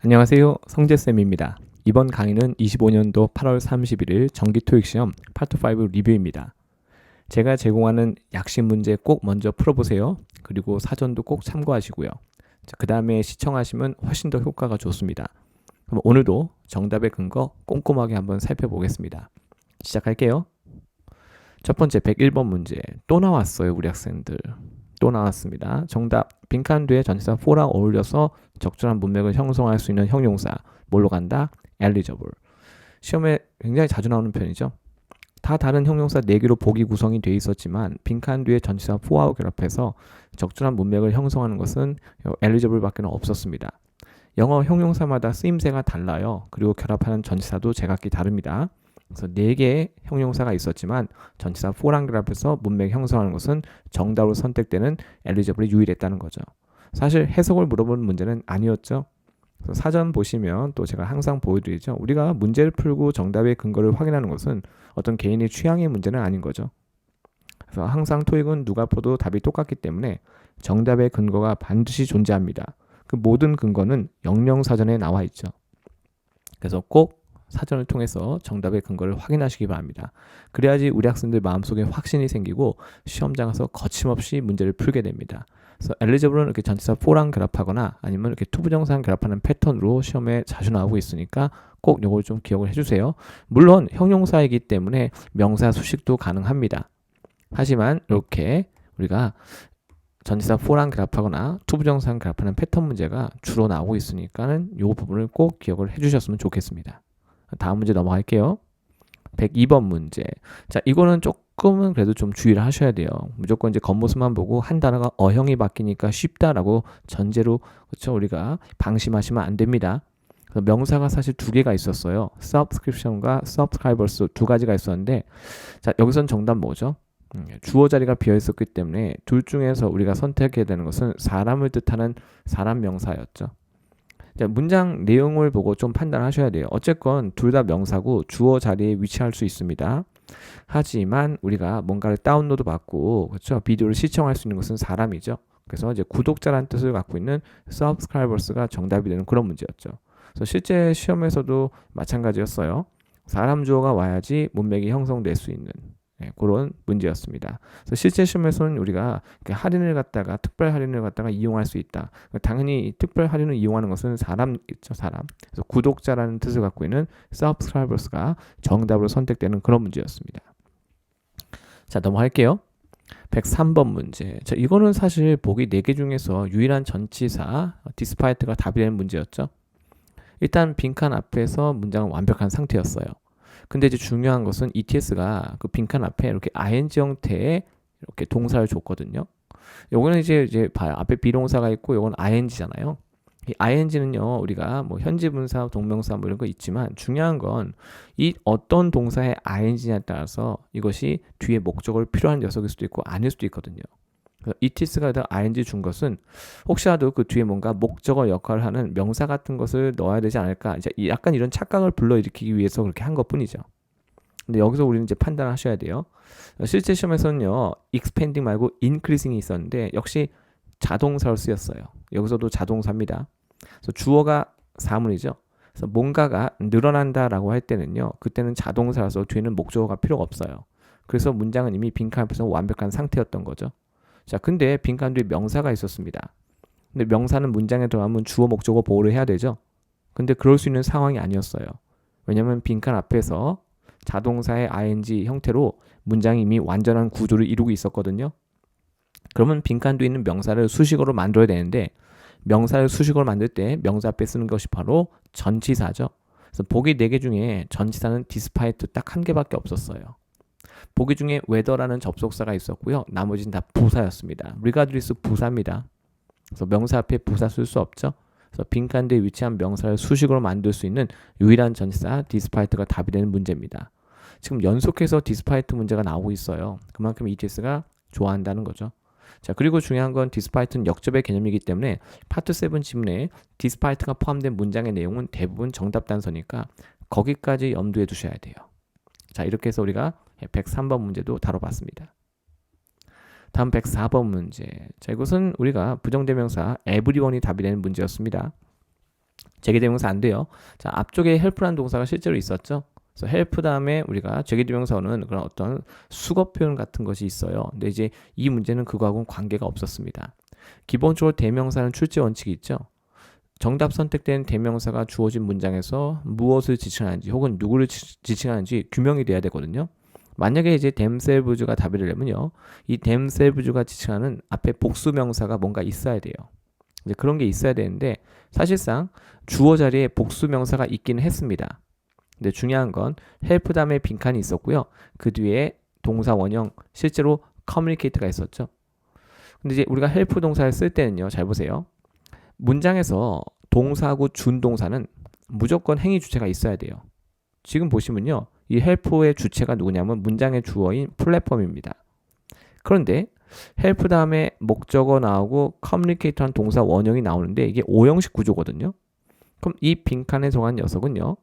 안녕하세요. 성재쌤입니다. 이번 강의는 25년도 8월 31일 정기토익시험 파트 5 리뷰입니다. 제가 제공하는 약식 문제 꼭 먼저 풀어보세요. 그리고 사전도 꼭 참고하시고요. 그 다음에 시청하시면 훨씬 더 효과가 좋습니다. 그럼 오늘도 정답의 근거 꼼꼼하게 한번 살펴보겠습니다. 시작할게요. 첫 번째 101번 문제 또 나왔어요. 우리 학생들 또 나왔습니다. 정답 빈칸 뒤에 전치사 for랑 어울려서 적절한 문맥을 형성할 수 있는 형용사 뭘로 간다? eligible. 시험에 굉장히 자주 나오는 편이죠. 다 다른 형용사 4개로 보기 구성이 되어 있었지만 빈칸 뒤에 전치사 for하고 결합해서 적절한 문맥을 형성하는 것은 eligible 밖에 없었습니다. 영어 형용사마다 쓰임새가 달라요. 그리고 결합하는 전치사도 제각기 다릅니다. 그래서 4개의 형용사가 있었지만 전치사 for랑 결합해서 문맥 형성하는 것은 정답으로 선택되는 eligible이 유일했다는 거죠. 사실 해석을 물어보는 문제는 아니었죠. 그래서 사전 보시면 또 제가 항상 보여드리죠. 우리가 문제를 풀고 정답의 근거를 확인하는 것은 어떤 개인의 취향의 문제는 아닌 거죠. 그래서 항상 토익은 누가 풀어도 답이 똑같기 때문에 정답의 근거가 반드시 존재합니다. 그 모든 근거는 영영사전에 나와 있죠. 그래서 꼭 사전을 통해서 정답의 근거를 확인하시기 바랍니다. 그래야지 우리 학생들 마음속에 확신이 생기고 시험장 가서 거침없이 문제를 풀게 됩니다. 그래서 eligible는 이렇게 전치사 for랑 결합하거나 아니면 이렇게 투부정사랑 결합하는 패턴으로 시험에 자주 나오고 있으니까 꼭 이걸 좀 기억을 해주세요. 물론 형용사이기 때문에 명사 수식도 가능합니다. 하지만 이렇게 우리가 전치사 for랑 결합하거나 투부정사랑 결합하는 패턴 문제가 주로 나오고 있으니까는 이 부분을 꼭 기억을 해주셨으면 좋겠습니다. 다음 문제 넘어갈게요. 102번 문제. 자, 이거는 조금은 그래도 좀 주의를 하셔야 돼요. 무조건 이제 겉모습만 보고 한 단어가 어형이 바뀌니까 쉽다라고 전제로 그렇죠? 우리가 방심하시면 안 됩니다. 명사가 사실 2개가 있었어요. subscription과 subscribers 2가지가 있었는데 자, 여기선 정답 뭐죠? 주어 자리가 비어 있었기 때문에 둘 중에서 우리가 선택해야 되는 것은 사람을 뜻하는 사람 명사였죠. 자, 문장 내용을 보고 좀 판단하셔야 돼요. 어쨌건 둘 다 명사고 주어 자리에 위치할 수 있습니다. 하지만 우리가 뭔가를 다운로드 받고 그렇죠? 비디오를 시청할 수 있는 것은 사람이죠. 그래서 이제 구독자라는 뜻을 갖고 있는 subscribers가 정답이 되는 그런 문제였죠. 그래서 실제 시험에서도 마찬가지였어요. 사람 주어가 와야지 문맥이 형성될 수 있는 그런 문제였습니다. 그래서 실제 시험에서는 우리가 할인을 갖다가 특별 할인을 갖다가 이용할 수 있다. 당연히 특별 할인을 이용하는 것은 사람이죠, 사람. 그래서 구독자라는 뜻을 갖고 있는 subscribers가 정답으로 선택되는 그런 문제였습니다. 자, 넘어갈게요. 103번 문제. 자, 이거는 사실 보기 4개 중에서 유일한 전치사 despite가 답이 되는 문제였죠. 일단 빈칸 앞에서 문장은 완벽한 상태였어요. 근데 이제 중요한 것은 ETS가 그 빈칸 앞에 이렇게 ing 형태의 이렇게 동사를 줬거든요. 요거는 이제 봐요. 앞에 비동사가 있고 요건 ing잖아요. 이 ing는요, 우리가 뭐 현지 분사, 동명사 뭐 이런 거 있지만 중요한 건 이 어떤 동사의 ing냐에 따라서 이것이 뒤에 목적을 필요한 녀석일 수도 있고 아닐 수도 있거든요. ETS가 ing 준 것은 혹시라도 그 뒤에 뭔가 목적어 역할을 하는 명사 같은 것을 넣어야 되지 않을까, 이제 약간 이런 착각을 불러일으키기 위해서 그렇게 한 것뿐이죠. 근데 여기서 우리는 이제 판단을 하셔야 돼요. 실제 시험에서는요, expanding 말고 increasing이 있었는데 역시 자동사로 쓰였어요. 여기서도 자동사입니다. 그래서 주어가 사물이죠. 그래서 뭔가가 늘어난다라고 할 때는요, 그때는 자동사라서 뒤에는 목적어가 필요가 없어요. 그래서 문장은 이미 빈칸 앞에서 완벽한 상태였던 거죠. 자, 근데 빈칸 뒤에 명사가 있었습니다. 근데 명사는 문장에 들어가면 주어 목적어 보호를 해야 되죠. 근데 그럴 수 있는 상황이 아니었어요. 왜냐면 빈칸 앞에서 자동사의 ing 형태로 문장이 이미 완전한 구조를 이루고 있었거든요. 그러면 빈칸 뒤에 있는 명사를 수식어로 만들어야 되는데 명사를 수식어로 만들 때 명사 앞에 쓰는 것이 바로 전치사죠. 그래서 보기 4개 중에 전치사는 despite 딱 1개밖에 없었어요. 보기 중에 whether라는 접속사가 있었고요. 나머지는 다 부사였습니다. regardless 부사입니다. 그래서 명사 앞에 부사 쓸 수 없죠. 그래서 빈칸 뒤에 위치한 명사를 수식어로 만들 수 있는 유일한 전치사 despite가 답이 되는 문제입니다. 지금 연속해서 despite 문제가 나오고 있어요. 그만큼 ETS가 좋아한다는 거죠. 자, 그리고 중요한 건 despite는 역접의 개념이기 때문에 파트 7 지문에 despite가 포함된 문장의 내용은 대부분 정답 단서니까 거기까지 염두에 두셔야 돼요. 자, 이렇게 해서 우리가 103번 문제도 다뤄봤습니다. 다음 104번 문제. 자, 이것은 우리가 부정대명사 everyone이 답이 되는 문제였습니다. 제기대명사 안 돼요. 자, 앞쪽에 help라는 동사가 실제로 있었죠. 그래서 help 다음에 우리가 제기대명사는 그런 어떤 수거 표현 같은 것이 있어요. 근데 이제 이 문제는 그거하고는 관계가 없었습니다. 기본적으로 대명사는 출제 원칙이 있죠. 정답 선택된 대명사가 주어진 문장에서 무엇을 지칭하는지 혹은 누구를 지칭하는지 규명이 돼야 되거든요. 만약에 이제 themselves가 답이 되려면요, 이 themselves가 지칭하는 앞에 복수명사가 뭔가 있어야 돼요. 이제 그런 게 있어야 되는데 사실상 주어 자리에 복수명사가 있기는 했습니다. 근데 중요한 건 help 다음에 빈칸이 있었고요. 그 뒤에 동사 원형 실제로 communicate가 있었죠. 근데 이제 우리가 help 동사를 쓸 때는요, 잘 보세요. 문장에서 동사하고 준동사는 무조건 행위 주체가 있어야 돼요. 지금 보시면요, 이 help의 주체가 누구냐면 문장의 주어인 플랫폼입니다. 그런데 help 다음에 목적어 나오고 communicate한 동사 원형이 나오는데 이게 오형식 구조거든요. 그럼 이 빈칸에 정한 녀석은요,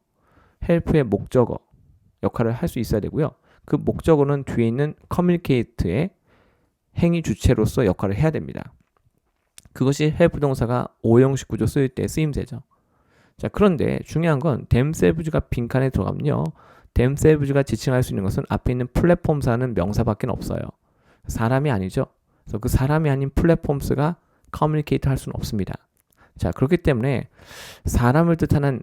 help의 목적어 역할을 할 수 있어야 되고요. 그 목적어는 뒤에 있는 communicate의 행위 주체로서 역할을 해야 됩니다. 그것이 help 동사가 오형식 구조 쓰일 때 쓰임새죠. 자, 그런데 중요한 건 themselves가 빈칸에 들어가면요, themselves가 지칭할 수 있는 것은 앞에 있는 플랫폼사는 명사밖에 없어요. 사람이 아니죠. 그래서 그 사람이 아닌 플랫폼스가 communicate 할 수는 없습니다. 자, 그렇기 때문에 사람을 뜻하는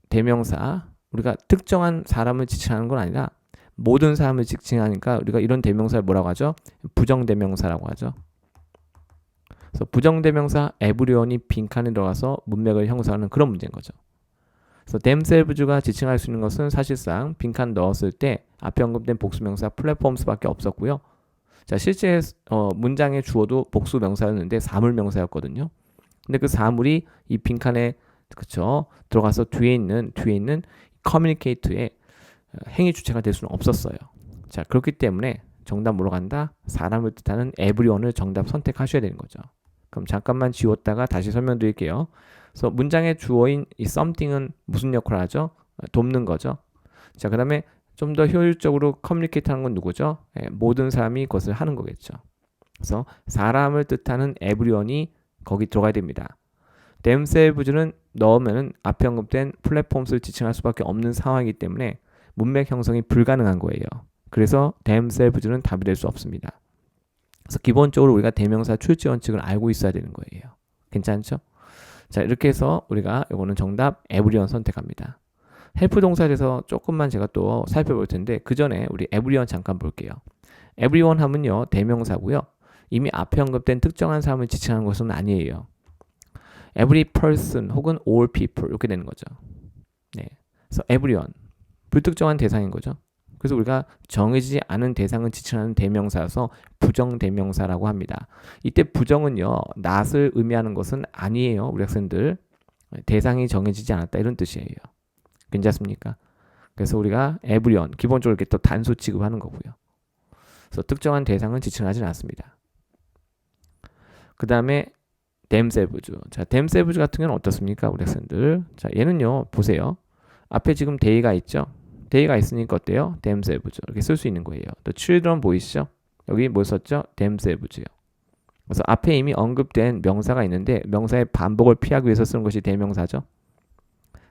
대명사, 우리가 특정한 사람을 지칭하는 건 아니라 모든 사람을 지칭하니까 우리가 이런 대명사를 뭐라고 하죠? 부정대명사라고 하죠. 그래서 부정대명사 everyone이 빈칸에 들어가서 문맥을 형성하는 그런 문제인 거죠. 그래서 themselves가 지칭할 수 있는 것은 사실상 빈칸 넣었을 때 앞에 언급된 복수명사 플랫폼스밖에 없었고요. 자, 실제 문장의 주어도 복수명사였는데 사물명사였거든요. 근데 그 사물이 이 빈칸에 그쵸 들어가서 뒤에 있는 communicate의 행위 주체가 될 수는 없었어요. 자, 그렇기 때문에 정답 뭐로 간다? 사람을 뜻하는 everyone을 정답 선택하셔야 되는 거죠. 그럼 잠깐만 지웠다가 다시 설명드릴게요. 그래서 문장의 주어인 이 something은 무슨 역할을 하죠? 돕는 거죠. 자, 그 다음에 좀 더 효율적으로 커뮤니케이트 하는 건 누구죠? 모든 사람이 그것을 하는 거겠죠. 그래서 사람을 뜻하는 everyone이 거기 들어가야 됩니다. themselves는 넣으면 앞에 언급된 플랫폼을 지칭할 수밖에 없는 상황이기 때문에 문맥 형성이 불가능한 거예요. 그래서 themselves는 답이 될 수 없습니다. 그래서 기본적으로 우리가 대명사 출제 원칙을 알고 있어야 되는 거예요. 괜찮죠? 자, 이렇게 해서 우리가 이거는 정답 everyone 선택합니다. help 동사에 대해서 조금만 제가 또 살펴볼 텐데 그 전에 우리 everyone 잠깐 볼게요. everyone 하면요, 대명사고요. 이미 앞에 언급된 특정한 사람을 지칭하는 것은 아니에요. every person 혹은 all people 이렇게 되는 거죠. 네, 그래서 everyone 불특정한 대상인 거죠. 그래서 우리가 정해지지 않은 대상을 지칭하는 대명사여서 부정대명사라고 합니다. 이때 부정은요, not을 의미하는 것은 아니에요. 우리 학생들 대상이 정해지지 않았다 이런 뜻이에요. 괜찮습니까? 그래서 우리가 everyone 기본적으로 이렇게 또 단수 취급하는 거고요. 그래서 특정한 대상은 지칭하지 않습니다. 그 다음에 themselves. 자, themselves 같은 경우는 어떻습니까? 우리 학생들. 자, 얘는요, 보세요. 앞에 지금 they가 있죠? they가 있으니까 어때요? themselves. 이렇게 쓸 수 있는 거예요. 또 children 보이시죠? 여기 뭐 썼죠? themselves요. 그래서 앞에 이미 언급된 명사가 있는데 명사의 반복을 피하기 위해서 쓰는 것이 대명사죠.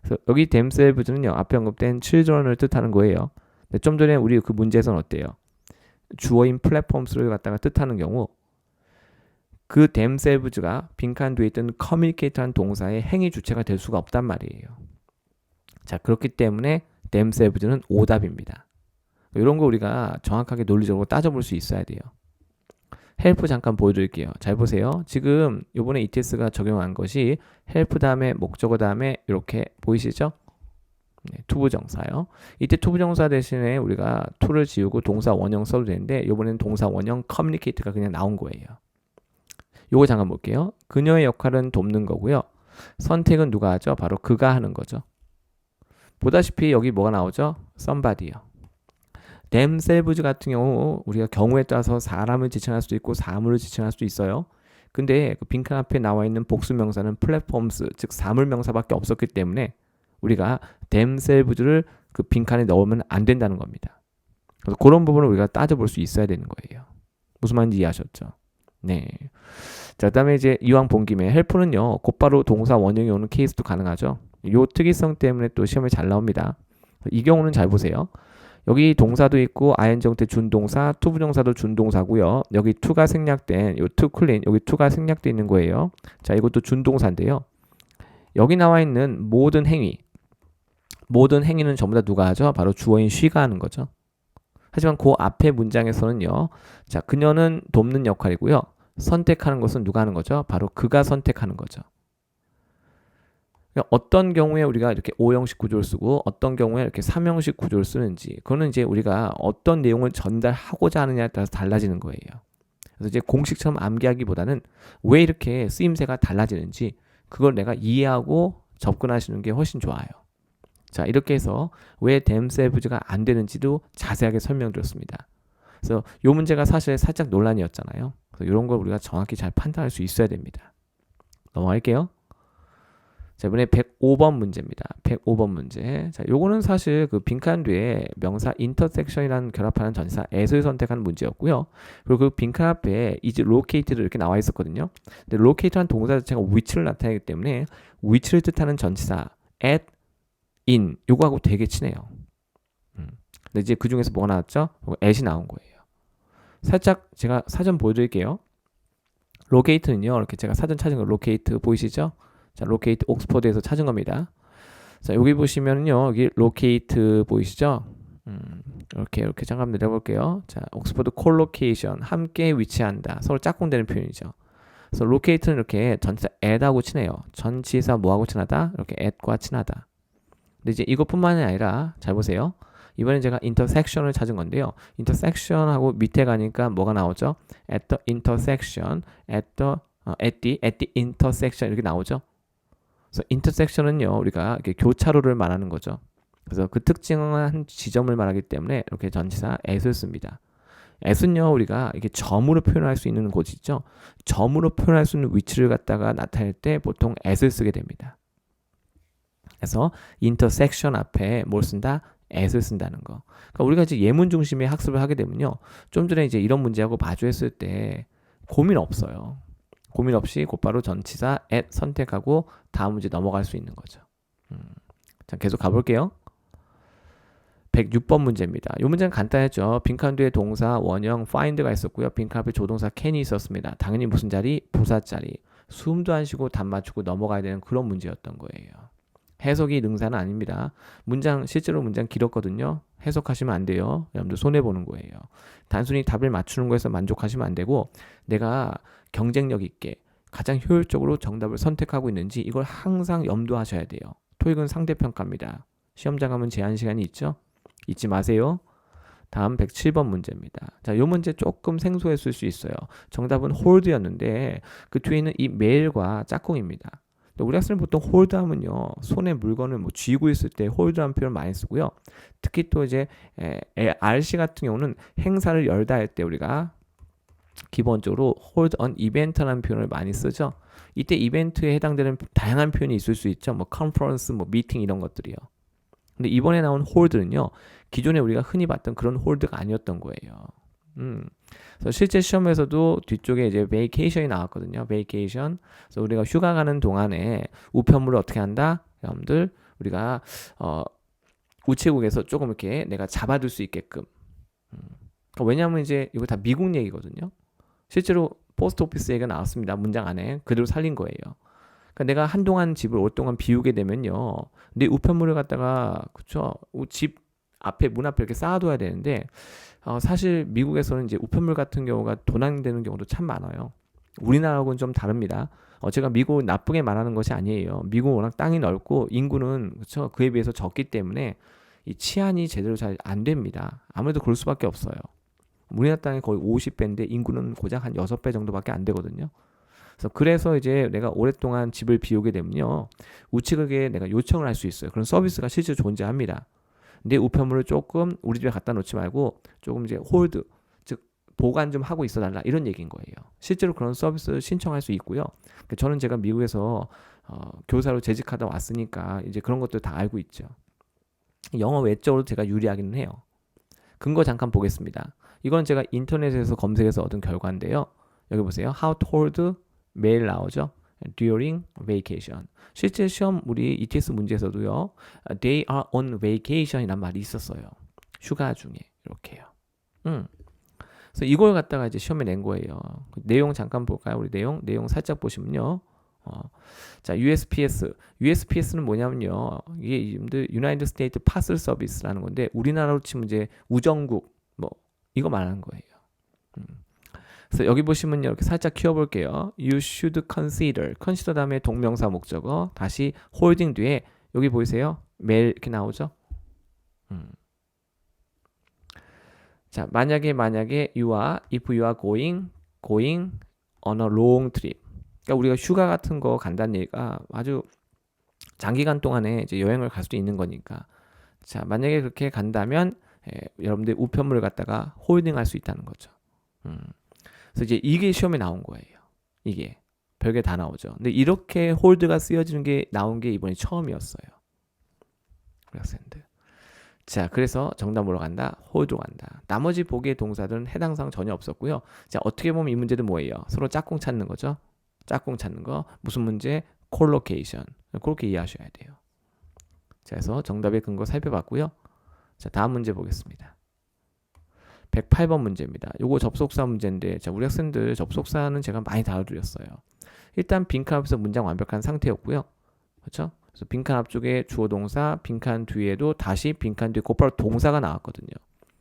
그래서 여기 themselves는요, 앞에 언급된 children을 뜻하는 거예요. 근데 좀 전에 우리 그 문제에서는 어때요? 주어인 플랫폼스를 갖다가 뜻하는 경우 그 themselves가 빈칸 뒤에 있던 communicate한 동사의 행위 주체가 될 수가 없단 말이에요. 자, 그렇기 때문에 themselves는 오답입니다. 이런 거 우리가 정확하게 논리적으로 따져볼 수 있어야 돼요. help 잠깐 보여드릴게요. 잘 보세요. 지금 이번에 ETS가 적용한 것이 help 다음에 목적어 다음에 이렇게 보이시죠? 네, 투부정사요. 이때 투부정사 대신에 우리가 to를 지우고 동사 원형 써도 되는데 이번에는 동사 원형 communicate가 그냥 나온 거예요. 요거 잠깐 볼게요. 그녀의 역할은 돕는 거고요. 선택은 누가 하죠? 바로 그가 하는 거죠. 보다시피 여기 뭐가 나오죠? somebody요. themselves 같은 경우 우리가 경우에 따라서 사람을 지칭할 수도 있고 사물을 지칭할 수도 있어요. 근데 그 빈칸 앞에 나와 있는 복수명사는 platforms, 즉 사물명사밖에 없었기 때문에 우리가 themselves를 그 빈칸에 넣으면 안 된다는 겁니다. 그래서 그런 부분을 우리가 따져볼 수 있어야 되는 거예요. 무슨 말인지 이해하셨죠? 네. 자, 그다음에 이제 이왕 본 김에 헬프는요, 곧바로 동사 원형이 오는 케이스도 가능하죠. 요 특이성 때문에 또 시험에 잘 나옵니다. 이 경우는 잘 보세요. 여기 동사도 있고 ing 형태 준동사, 투부정사도 준동사고요. 여기 to가 생략된 요 to clean, 여기 to가 생략돼 있는 거예요. 자, 이것도 준동사인데요. 여기 나와 있는 모든 행위는 전부 다 누가 하죠? 바로 주어인 she가 하는 거죠. 하지만 그 앞에 문장에서는요. 자, 그녀는 돕는 역할이고요. 선택하는 것은 누가 하는 거죠? 바로 그가 선택하는 거죠. 그러니까 어떤 경우에 우리가 이렇게 5형식 구조를 쓰고 어떤 경우에 이렇게 3형식 구조를 쓰는지, 그거는 이제 우리가 어떤 내용을 전달하고자 하느냐에 따라서 달라지는 거예요. 그래서 이제 공식처럼 암기하기보다는 왜 이렇게 쓰임새가 달라지는지 그걸 내가 이해하고 접근하시는 게 훨씬 좋아요. 자, 이렇게 해서 왜 themselves가 안 되는지도 자세하게 설명드렸습니다. 그래서 이 문제가 사실 살짝 논란이었잖아요. 그래서 이런 걸 우리가 정확히 잘 판단할 수 있어야 됩니다. 넘어갈게요. 자, 이번에 105번 문제입니다. 105번 문제. 자, 요거는 사실 그 빈칸 뒤에 명사 intersection이라는 결합하는 전치사 as를 선택한 문제였고요. 그리고 그 빈칸 앞에 is located 이렇게 나와 있었거든요. 근데 locate라는 동사 자체가 위치를 나타내기 때문에 위치를 뜻하는 전치사 at, in 요거하고 되게 친해요. 근데 이제 그 중에서 뭐가 나왔죠? at이 나온 거예요. 살짝 제가 사전 보여드릴게요. locate는요, 이렇게 제가 사전 찾은 거 locate 보이시죠? 자, locate 옥스퍼드에서 찾은 겁니다. 자, 여기 보시면요, 여기 locate 보이시죠? 이렇게 잠깐 내려볼게요. 자, 옥스퍼드 collocation 함께 위치한다. 서로 짝꿍되는 표현이죠. 그래서 locate는 이렇게 전치사 at하고 친해요. 전치사 뭐하고 친하다? 이렇게 at과 친하다. 근데 이제 이것뿐만이 아니라 잘 보세요. 이번엔 제가 intersection을 찾은 건데요. intersection하고 밑에 가니까 뭐가 나오죠? at the intersection, at the intersection 이렇게 나오죠. 그래서 intersection은요, 우리가 이렇게 교차로를 말하는 거죠. 그래서 그 특징한 지점을 말하기 때문에 이렇게 전치사 at을 씁니다. at은요, 우리가 이렇게 점으로 표현할 수 있는 곳이죠. 점으로 표현할 수 있는 위치를 갖다가 나타낼 때 보통 at을 쓰게 됩니다. 그래서 intersection 앞에 뭘 쓴다? at을 쓴다는 거. 그러니까 우리가 이제 예문 중심의 학습을 하게 되면요, 좀 전에 이제 이런 문제하고 마주했을 때 고민 없어요. 고민 없이 곧바로 전치사 at 선택하고 다음 문제 넘어갈 수 있는 거죠. 자, 계속 가볼게요. 106번 문제입니다. 이 문제는 간단했죠. 빈칸 뒤에 동사 원형 find가 있었고요. 빈칸 앞에 조동사 can이 있었습니다. 당연히 무슨 자리? 부사 자리. 숨도 안 쉬고 답 맞추고 넘어가야 되는 그런 문제였던 거예요. 해석이 능사는 아닙니다. 실제로 문장 길었거든요. 해석하시면 안 돼요. 여러분들 손해보는 거예요. 단순히 답을 맞추는 거에서 만족하시면 안 되고, 내가 경쟁력 있게 가장 효율적으로 정답을 선택하고 있는지 이걸 항상 염두하셔야 돼요. 토익은 상대평가입니다. 시험장 가면 제한 시간이 있죠? 잊지 마세요. 다음 107번 문제입니다. 자, 이 문제 조금 생소했을 수 있어요. 정답은 hold였는데 그 뒤에 있는 이 mail과 짝꿍입니다. 우리 학생은 보통 홀드하면요, 손에 물건을 뭐 쥐고 있을 때 홀드라는 표현을 많이 쓰고요. 특히 또 이제 RC 같은 경우는 행사를 열다 할 때 우리가 기본적으로 hold on event라는 표현을 많이 쓰죠. 이때 이벤트에 해당되는 다양한 표현이 있을 수 있죠. 뭐 컨퍼런스, 뭐 미팅 이런 것들이요. 근데 이번에 나온 홀드는요, 기존에 우리가 흔히 봤던 그런 홀드가 아니었던 거예요. 그래서 실제 시험에서도 뒤쪽에 이제 vacation이 나왔거든요. vacation. 그래서 우리가 휴가 가는 동안에 우편물을 어떻게 한다? 여러분들, 우리가 우체국에서 조금 이렇게 내가 잡아둘 수 있게끔. 왜냐하면 이제 이거 다 미국 얘기거든요. 실제로 포스트 오피스 얘기가 나왔습니다. 문장 안에 그대로 살린 거예요. 그러니까 내가 한동안 집을 오랫동안 비우게 되면요, 내 우편물을 갖다가, 그쵸, 집 앞에 문 앞에 이렇게 쌓아둬야 되는데, 사실 미국에서는 이제 우편물 같은 경우가 도난되는 경우도 참 많아요. 우리나라하고는 좀 다릅니다. 제가 미국 나쁘게 말하는 것이 아니에요. 미국은 워낙 땅이 넓고 인구는, 그쵸, 그에 비해서 적기 때문에 이 치안이 제대로 잘 안 됩니다. 아무래도 그럴 수밖에 없어요. 우리나라 땅이 거의 50배인데 인구는 고작 한 6배 정도밖에 안 되거든요. 그래서 이제 내가 오랫동안 집을 비우게 되면요, 우체국에 내가 요청을 할 수 있어요. 그런 서비스가 실제로 존재합니다. 내 우편물을 조금 우리 집에 갖다 놓지 말고 조금 이제 홀드, 즉 보관 좀 하고 있어 달라, 이런 얘기인 거예요. 실제로 그런 서비스 신청할 수 있고요. 저는 제가 미국에서 교사로 재직하다 왔으니까 이제 그런 것들 다 알고 있죠. 영어 외적으로 제가 유리하기는 해요. 근거 잠깐 보겠습니다. 이건 제가 인터넷에서 검색해서 얻은 결과인데요. 여기 보세요. How told 매일 나오죠. During vacation. 실제 시험 우리 ETS 문제에서도요. They are on vacation이란 말이 있었어요. 휴가 중에 이렇게요. 그래서 이걸 갖다가 이제 시험에 낸 거예요. 내용 잠깐 볼까요? 우리 내용 살짝 보시면요. 자, USPS는 뭐냐면요. 이게 United States Parcel Service라는 건데 우리나라로 치면 이제 우정국 뭐 이거 말하는 거예요. 그래서 여기 보시면요. 이렇게 살짝 키워볼게요. You should consider 다음에 동명사 목적어 다시 holding 뒤에 여기 보이세요? 매일 이렇게 나오죠? 자, 만약에 if you are going on a long trip. 그러니까 우리가 휴가 같은 거 간다는 얘기가 아주 장기간 동안에 이제 여행을 갈 수도 있는 거니까. 자, 만약에 그렇게 간다면 여러분들 우편물을 갖다가 홀딩할 수 있다는 거죠. 그래서 이제 이게 시험에 나온 거예요. 이게 별게 다 나오죠. 근데 이렇게 홀드가 쓰여지는 게 나온 게 이번이 처음이었어요. 우리 학생들. 자, 그래서 정답으로 간다. 홀드로 간다. 나머지 보기의 동사들은 해당 사항 전혀 없었고요. 자, 어떻게 보면 이 문제도 뭐예요? 서로 짝꿍 찾는 거죠. 짝꿍 찾는 거. 무슨 문제? 콜로케이션. 그렇게 이해하셔야 돼요. 자, 그래서 정답의 근거 살펴봤고요. 자, 다음 문제 보겠습니다. 108번 문제입니다. 요거 접속사 문제인데, 자, 우리 학생들 접속사는 제가 많이 다뤄드렸어요. 일단 빈칸 앞에서 문장 완벽한 상태였고요. 그렇죠? 그래서 빈칸 앞쪽에 주어 동사, 빈칸 뒤에도 다시 빈칸 뒤에 곧바로 동사가 나왔거든요.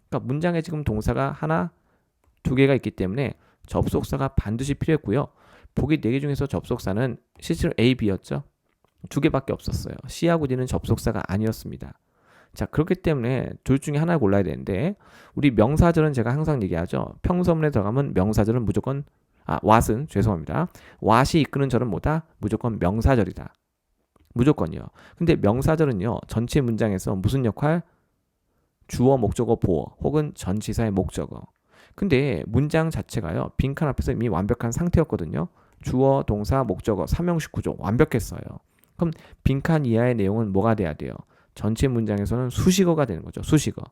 그러니까 문장에 지금 동사가 하나, 두 개가 있기 때문에 접속사가 반드시 필요했고요. 보기 4개 중에서 접속사는 실제로 A, B였죠. 2개밖에 없었어요. C하고 D는 접속사가 아니었습니다. 자, 그렇기 때문에 둘 중에 하나를 골라야 되는데 우리 명사절은 제가 항상 얘기하죠. 평서문에 들어가면 명사절은 무조건 what은 죄송합니다. what이 이끄는 절은 뭐다? 무조건 명사절이다. 무조건이요. 근데 명사절은요. 전체 문장에서 무슨 역할? 주어, 목적어, 보어 혹은 전치사의 목적어. 근데 문장 자체가요. 빈칸 앞에서 이미 완벽한 상태였거든요. 주어, 동사, 목적어, 삼형식 구조 완벽했어요. 그럼 빈칸 이하의 내용은 뭐가 돼야 돼요? 전체 문장에서는 수식어가 되는 거죠. 수식어.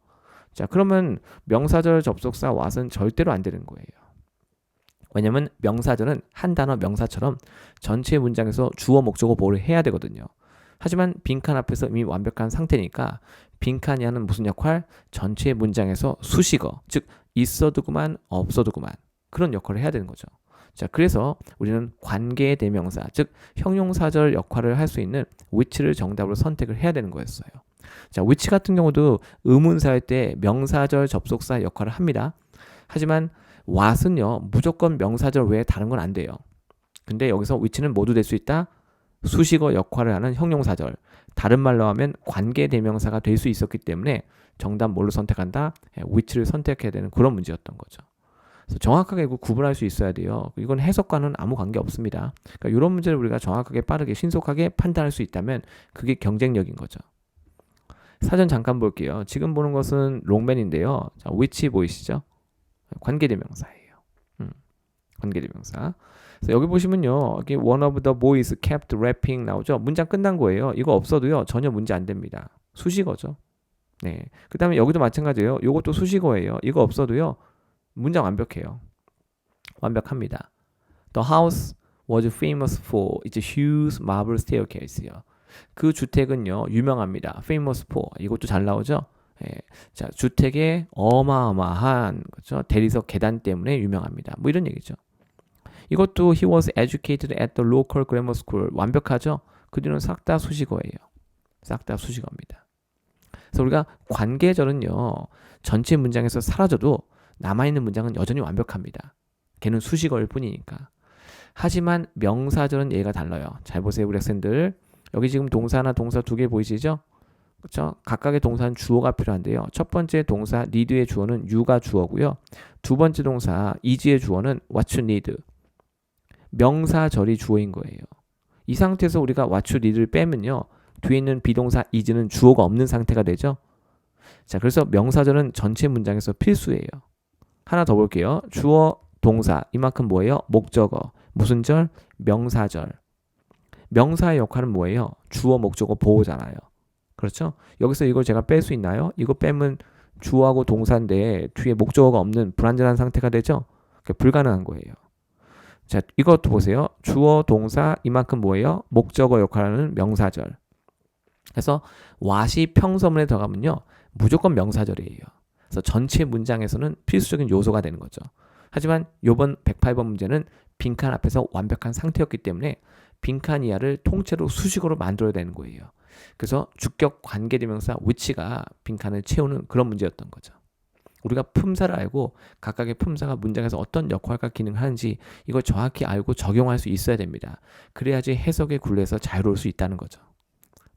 자, 그러면 명사절 접속사 what은 절대로 안 되는 거예요. 왜냐면 명사절은 한 단어 명사처럼 전체 문장에서 주어, 목적어, 보어를 해야 되거든요. 하지만 빈칸 앞에서 이미 완벽한 상태니까 빈칸 이하는 무슨 역할? 전체 문장에서 수식어, 즉 있어도 그만 없어도 그만 그런 역할을 해야 되는 거죠. 자, 그래서 우리는 관계 대명사, 즉 형용사절 역할을 할 수 있는 which를 정답으로 선택을 해야 되는 거였어요. 자, which 같은 경우도 의문사일 때 명사절 접속사 역할을 합니다. 하지만 what은요 무조건 명사절 외에 다른 건 안 돼요. 근데 여기서 which는 모두 될 수 있다. 수식어 역할을 하는 형용사절, 다른 말로 하면 관계 대명사가 될 수 있었기 때문에 정답 뭘로 선택한다? which를 선택해야 되는 그런 문제였던 거죠. 그래서 정확하게 구분할 수 있어야 돼요. 이건 해석과는 아무 관계 없습니다. 그러니까 이런 문제를 우리가 정확하게 빠르게 신속하게 판단할 수 있다면 그게 경쟁력인 거죠. 사전 잠깐 볼게요. 지금 보는 것은 롱맨인데요. 자, which 보이시죠? 관계대명사예요. 관계대명사. 그래서 여기 보시면요. 여기 one of the boys kept rapping 나오죠. 문장 끝난 거예요. 이거 없어도요. 전혀 문제 안 됩니다. 수식어죠. 네. 그 다음에 여기도 마찬가지예요. 이것도 수식어예요. 이거 없어도요. 문장 완벽해요. 완벽합니다. The house was famous for its huge marble staircase요. 그 주택은요 유명합니다. famous for 이것도 잘 나오죠. 예. 자, 주택의 어마어마한 그렇죠? 대리석 계단 때문에 유명합니다. 뭐 이런 얘기죠. 이것도 he was educated at the local grammar school 완벽하죠. 그 뒤는 싹 다 수식어예요. 싹 다 수식어입니다. 그래서 우리가 관계절은요 전체 문장에서 사라져도 남아있는 문장은 여전히 완벽합니다. 걔는 수식어일 뿐이니까. 하지만 명사절은 얘가 달라요. 잘 보세요 우리 학생들. 여기 지금 동사나 동사 2개 보이시죠? 그렇죠? 각각의 동사는 주어가 필요한데요. 첫 번째 동사 need의 주어는 you가 주어고요. 두 번째 동사 is의 주어는 what you need. 명사절이 주어인 거예요. 이 상태에서 우리가 what you need를 빼면요. 뒤에 있는 비동사 is는 주어가 없는 상태가 되죠. 자, 그래서 명사절은 전체 문장에서 필수예요. 하나 더 볼게요. 주어, 동사 이만큼 뭐예요? 목적어. 무슨 절? 명사절. 명사의 역할은 뭐예요? 주어, 목적어, 보호잖아요. 그렇죠? 여기서 이걸 제가 뺄 수 있나요? 이거 빼면 주어하고 동사인데 뒤에 목적어가 없는 불완전한 상태가 되죠. 불가능한 거예요. 자, 이것도 보세요. 주어, 동사, 이만큼 뭐예요? 목적어 역할하는 명사절. 그래서 what이 평서문에 들어가면요. 무조건 명사절이에요. 그래서 전체 문장에서는 필수적인 요소가 되는 거죠. 하지만 이번 108번 문제는 빈칸 앞에서 완벽한 상태였기 때문에 빈칸 이하를 통째로 수식어로 만들어야 되는 거예요. 그래서 주격 관계대명사 which가 빈칸을 채우는 그런 문제였던 거죠. 우리가 품사를 알고 각각의 품사가 문장에서 어떤 역할과 기능을 하는지 이걸 정확히 알고 적용할 수 있어야 됩니다. 그래야지 해석의 굴레에서 자유로울 수 있다는 거죠.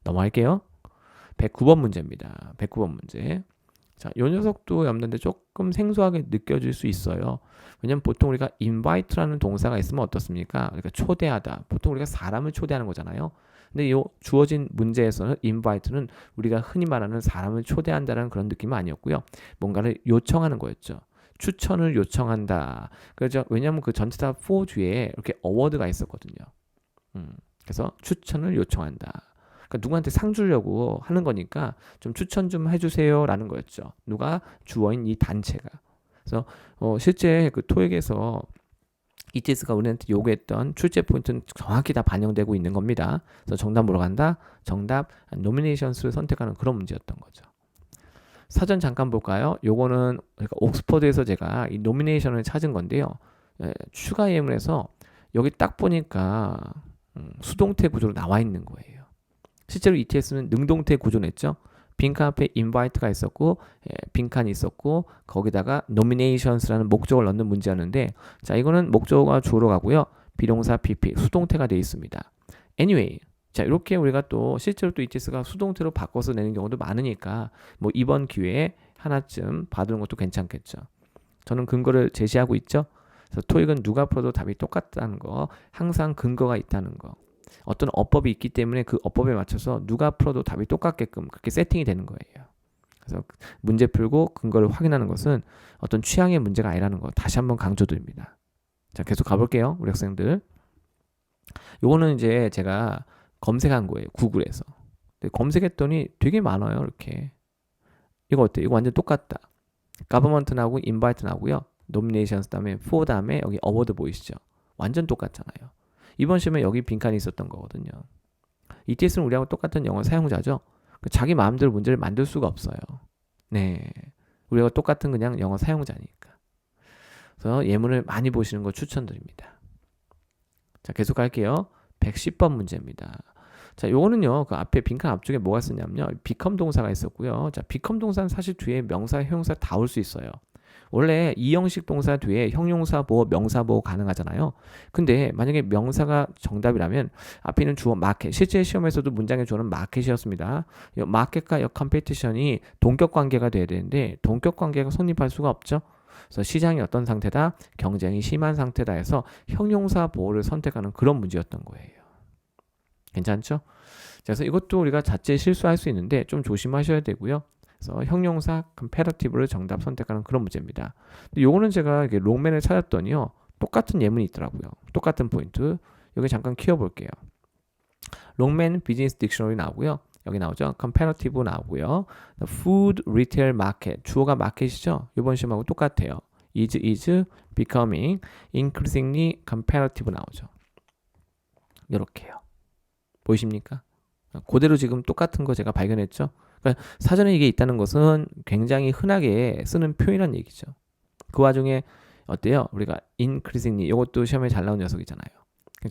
넘어갈게요. 109번 문제입니다. 109번 문제. 자, 이 녀석도 였는데 조금 생소하게 느껴질 수 있어요. 왜냐면 보통 우리가 invite라는 동사가 있으면 어떻습니까? 그러니까 초대하다. 보통 우리가 사람을 초대하는 거잖아요. 근데 이 주어진 문제에서는 invite는 우리가 흔히 말하는 사람을 초대한다는 그런 느낌은 아니었고요. 뭔가를 요청하는 거였죠. 추천을 요청한다. 그렇죠. 왜냐하면 그 전체다 for 뒤에 이렇게 어워드가 있었거든요. 그래서 추천을 요청한다. 그러니까 누구한테 상 주려고 하는 거니까 좀 추천 좀 해주세요 라는 거였죠. 누가? 주어인 이 단체가. 그래서 실제 그 토익에서 ETS가 우리한테 요구했던 출제 포인트는 정확히 다 반영되고 있는 겁니다. 그래서 정답 뭐로 간다? 정답 노미네이션스를 선택하는 그런 문제였던 거죠. 사전 잠깐 볼까요? 요거는 그러니까 옥스퍼드에서 제가 이 노미네이션을 찾은 건데요. 추가 예문에서 여기 딱 보니까 수동태 구조로 나와 있는 거예요. 실제로 ETS는 능동태 구조냈죠. 빈칸 앞에 invite가 있었고 빈칸이 있었고 거기다가 nominations라는 목적을 넣는 문제였는데 자 이거는 목적어가 주어로 가고요. 비동사 PP 수동태가 되어 있습니다. Anyway 자 이렇게 우리가 또 실제로 또 ETS가 수동태로 바꿔서 내는 경우도 많으니까 뭐 이번 기회에 하나쯤 봐두는 것도 괜찮겠죠. 저는 근거를 제시하고 있죠. 그래서 토익은 누가 풀어도 답이 똑같다는 거 항상 근거가 있다는 거 어떤 어법이 있기 때문에 그 어법에 맞춰서 누가 풀어도 답이 똑같게끔 그렇게 세팅이 되는 거예요. 그래서 문제 풀고 근거를 확인하는 것은 어떤 취향의 문제가 아니라는 거 다시 한번 강조드립니다. 자, 계속 가볼게요. 우리 학생들. 요거는 이제 제가 검색한 거예요. 구글에서. 검색했더니 되게 많아요. 이렇게. 이거 어때요? 이거 완전 똑같다. government 나오고 invite 나오고요. nominations 다음에 for 다음에 여기 award 보이시죠? 완전 똑같잖아요. 이번 시험에 여기 빈칸이 있었던 거거든요. ETS는 우리하고 똑같은 영어 사용자죠. 자기 마음대로 문제를 만들 수가 없어요. 네, 우리가 똑같은 그냥 영어 사용자니까. 그래서 예문을 많이 보시는 거 추천드립니다. 자, 계속 갈게요. 110번 문제입니다. 자, 요거는요, 그 앞에 빈칸 앞쪽에 뭐가 있었냐면요, become 동사가 있었고요. 자, become 동사는 사실 뒤에 명사, 형용사 다 올 수 있어요. 원래 이 형식 동사 뒤에 형용사 보호, 명사 보호 가능하잖아요. 근데 만약에 명사가 정답이라면 앞에 있는 주어 마켓, 실제 시험에서도 문장의 주어는 마켓이었습니다. 이 마켓과 이 컴피티션이 동격 관계가 돼야 되는데 동격 관계가 성립할 수가 없죠. 그래서 시장이 어떤 상태다? 경쟁이 심한 상태다 해서 형용사 보호를 선택하는 그런 문제였던 거예요. 괜찮죠? 그래서 이것도 우리가 자체 실수할 수 있는데 좀 조심하셔야 되고요. 그래서 형용사 comparative를 정답 선택하는 그런 문제입니다. 근데 요거는 제가 이렇게 롱맨을 찾았더니요. 똑같은 예문이 있더라고요. 똑같은 포인트. 여기 잠깐 키워볼게요. 롱맨 비즈니스 딕셔너리 나오고요. 여기 나오죠. comparative 나오고요. food retail market. 주어가 마켓이죠. 이번 시험하고 똑같아요. is becoming increasingly comparative 나오죠. 이렇게요. 보이십니까? 그대로 지금 똑같은 거 제가 발견했죠. 그러니까 사전에 이게 있다는 것은 굉장히 흔하게 쓰는 표현이란 얘기죠. 그 와중에 어때요? 우리가 increasingly 이것도 시험에 잘 나온 녀석이잖아요.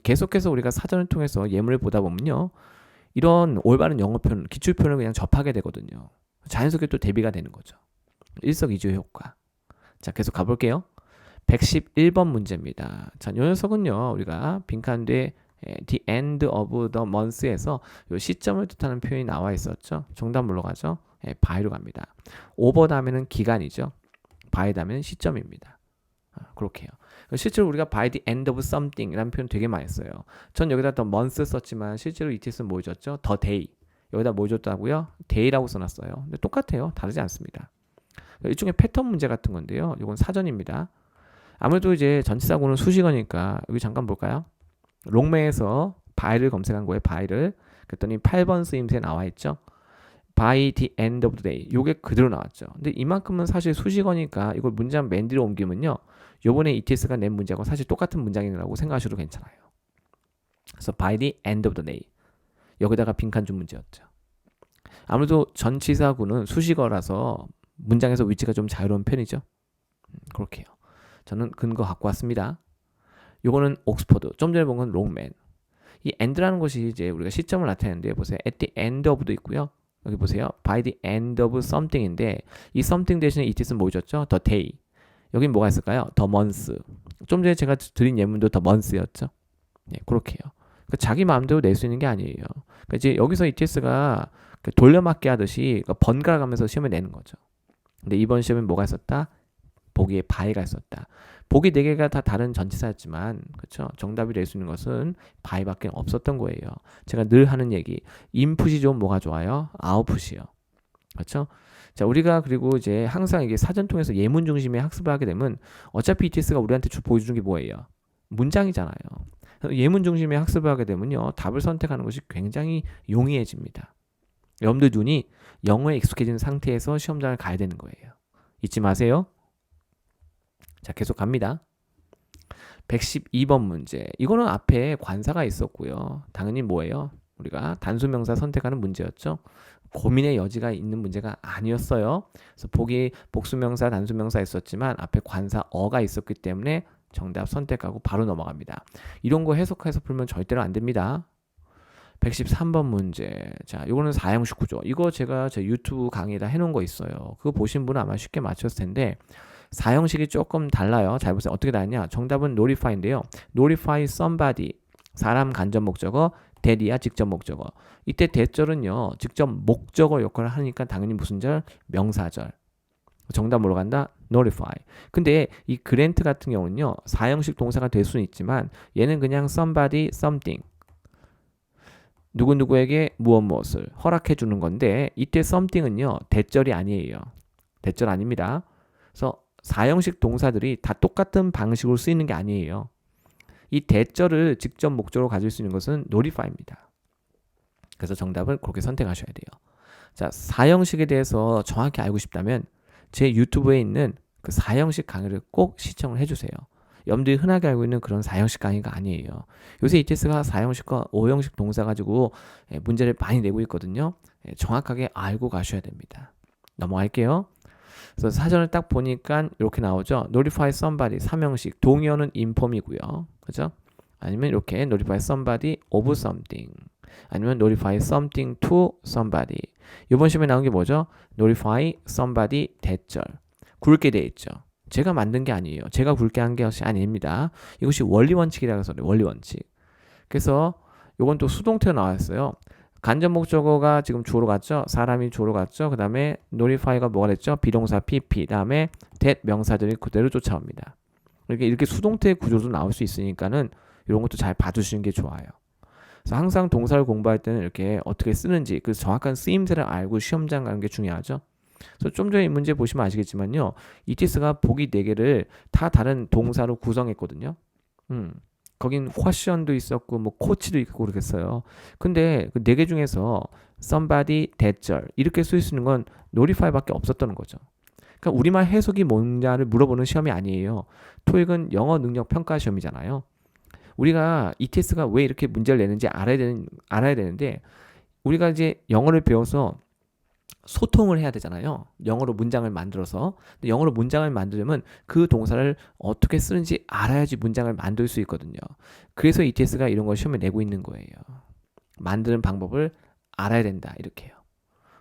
계속해서 우리가 사전을 통해서 예문을 보다 보면요. 이런 올바른 영어 표현, 기출 표현을 그냥 접하게 되거든요. 자연스럽게 또 대비가 되는 거죠. 일석이조의 효과. 자, 계속 가볼게요. 111번 문제입니다. 자, 이 녀석은요. 우리가 빈칸 뒤에 the end of the month에서 이 시점을 뜻하는 표현이 나와 있었죠. 정답 뭘로 가죠? by로 갑니다. over 다음에는 기간이죠. by 다음에는 시점입니다. 그렇게요. 실제로 우리가 by the end of something 이라는 표현 되게 많이 써요. 전 여기다 the month 썼지만 실제로 ETS는 뭐 줬죠? the day. 여기다 뭐 줬다고요? day라고 써놨어요. 근데 똑같아요. 다르지 않습니다. 일종의 패턴 문제 같은 건데요. 이건 사전입니다. 아무래도 이제 전치사고는 수식어니까 여기 잠깐 볼까요? 롱맨에서 by를 검색한 거예요. by를. 그랬더니 8번 쓰임새에 나와 있죠. by the end of the day. 요게 그대로 나왔죠. 근데 이만큼은 사실 수식어니까 이걸 문장 맨 뒤로 옮기면요. 요번에 ETS가 낸 문장과 사실 똑같은 문장이라고 생각하셔도 괜찮아요. 그래서 by the end of the day. 여기다가 빈칸 준 문제였죠. 아무래도 전치사구는 수식어라서 문장에서 위치가 좀 자유로운 편이죠. 그렇게요. 저는 근거 갖고 왔습니다. 요거는 옥스퍼드. 좀 전에 본 건 롱맨. 이 end라는 것이 이제 우리가 시점을 나타내는데 보세요. at the end of도 있고요. 여기 보세요. by the end of something인데 이 something 대신에 it은 뭐 있었죠? the day. 여긴 뭐가 있을까요? the month. 좀 전에 제가 드린 예문도 the month였죠. 네, 그렇게요. 그러니까 자기 마음대로 낼 수 있는 게 아니에요. 그러니까 이제 여기서 ETS가 돌려막기 하듯이 번갈아 가면서 시험을 내는 거죠. 근데 이번 시험엔 뭐가 있었다? 보기에 by가 있었다. 보기 4개가 다 다른 전치사였지만 그렇죠? 정답이 될 수 있는 것은 by밖에 없었던 거예요. 제가 늘 하는 얘기. 인풋이 좀 뭐가 좋아요? 아웃풋이요. 그렇죠? 자, 우리가 그리고 이제 항상 이게 사전 통해서 예문 중심의 학습을 하게 되면 어차피 ETS가 우리한테 보여주는 게 뭐예요? 문장이잖아요. 예문 중심의 학습을 하게 되면요. 답을 선택하는 것이 굉장히 용이해집니다. 여러분들 눈이 영어에 익숙해진 상태에서 시험장을 가야 되는 거예요. 잊지 마세요. 자, 계속 갑니다. 112번 문제. 이거는 앞에 관사가 있었고요. 당연히 뭐예요? 우리가 단수명사 선택하는 문제였죠. 고민의 여지가 있는 문제가 아니었어요. 그래서 보기 복수명사, 단수명사 있었지만 앞에 관사 어가 있었기 때문에 정답 선택하고 바로 넘어갑니다. 이런 거 해석해서 풀면 절대로 안 됩니다. 113번 문제. 자, 이거는 4형식 구조. 이거 제가 제 유튜브 강의에다 해놓은 거 있어요. 그거 보신 분은 아마 쉽게 맞췄을 텐데 4형식이 조금 달라요. 잘 보세요. 어떻게 다르냐? 정답은 notify인데요. notify somebody. 사람 간접 목적어, that이야 직접 목적어. 이때 that절은요. 직접 목적어 역할을 하니까 당연히 무슨 절? 명사절. 정답 뭐로 간다? notify. 근데 이 grant 같은 경우는요. 4형식 동사가 될 수는 있지만 얘는 그냥 somebody, something. 누구누구에게 무엇을 허락해 주는 건데 이때 something은요. 대절이 아니에요. 대절 아닙니다. 그래서 4형식 동사들이 다 똑같은 방식으로 쓰이는 게 아니에요. 이 대절을 직접 목적으로 가질 수 있는 것은 notify입니다. 그래서 정답을 그렇게 선택하셔야 돼요. 자, 4형식에 대해서 정확히 알고 싶다면 제 유튜브에 있는 그 4형식 강의를 꼭 시청을 해주세요. 여러분들이 흔하게 알고 있는 그런 4형식 강의가 아니에요. 요새 ETS가 4형식과 5형식 동사 가지고 문제를 많이 내고 있거든요. 정확하게 알고 가셔야 됩니다. 넘어갈게요. 그래서 사전을 딱 보니까 이렇게 나오죠. notify somebody 3형식. 동의어는 inform이고요. 그죠? 아니면 이렇게 notify somebody of something. 아니면 notify something to somebody. 이번 시험에 나온 게 뭐죠? notify somebody 대절. 굵게 돼 있죠. 제가 만든 게 아니에요. 제가 굵게 한 것이 아닙니다. 이것이 원리 원칙이라고 해서 원리 원칙. 그래서 이건 또 수동태로 나왔어요. 간접 목적어가 지금 주어로 갔죠. 사람이 주어로 갔죠. 그 다음에 notify가 뭐가 됐죠? 비동사 PP. 다음에 that 명사들이 그대로 쫓아옵니다. 이렇게 수동태 구조도 나올 수 있으니까는 이런 것도 잘 봐주시는 게 좋아요. 그래서 항상 동사를 공부할 때는 이렇게 어떻게 쓰는지 그 정확한 쓰임새를 알고 시험장 가는 게 중요하죠. 그래서 좀 전에 이 문제 보시면 아시겠지만요. ETS가 보기 4개를 다 다른 동사로 구성했거든요. 거긴 쿼션도 있었고 뭐 코치도 있고 그러겠어요. 근데 그 4개 중에서 somebody, 대절 이렇게 쓸 수 있는 건 notify밖에 없었던 거죠. 그러니까 우리말 해석이 뭔가를 물어보는 시험이 아니에요. 토익은 영어 능력 평가 시험이잖아요. 우리가 ETS가 왜 이렇게 문제를 내는지 알아야 되는데 우리가 이제 영어를 배워서 소통을 해야 되잖아요. 영어로 문장을 만들어서. 근데 영어로 문장을 만들려면 그 동사를 어떻게 쓰는지 알아야지 문장을 만들 수 있거든요. 그래서 ETS가 이런 걸 시험에 내고 있는 거예요. 만드는 방법을 알아야 된다. 이렇게요.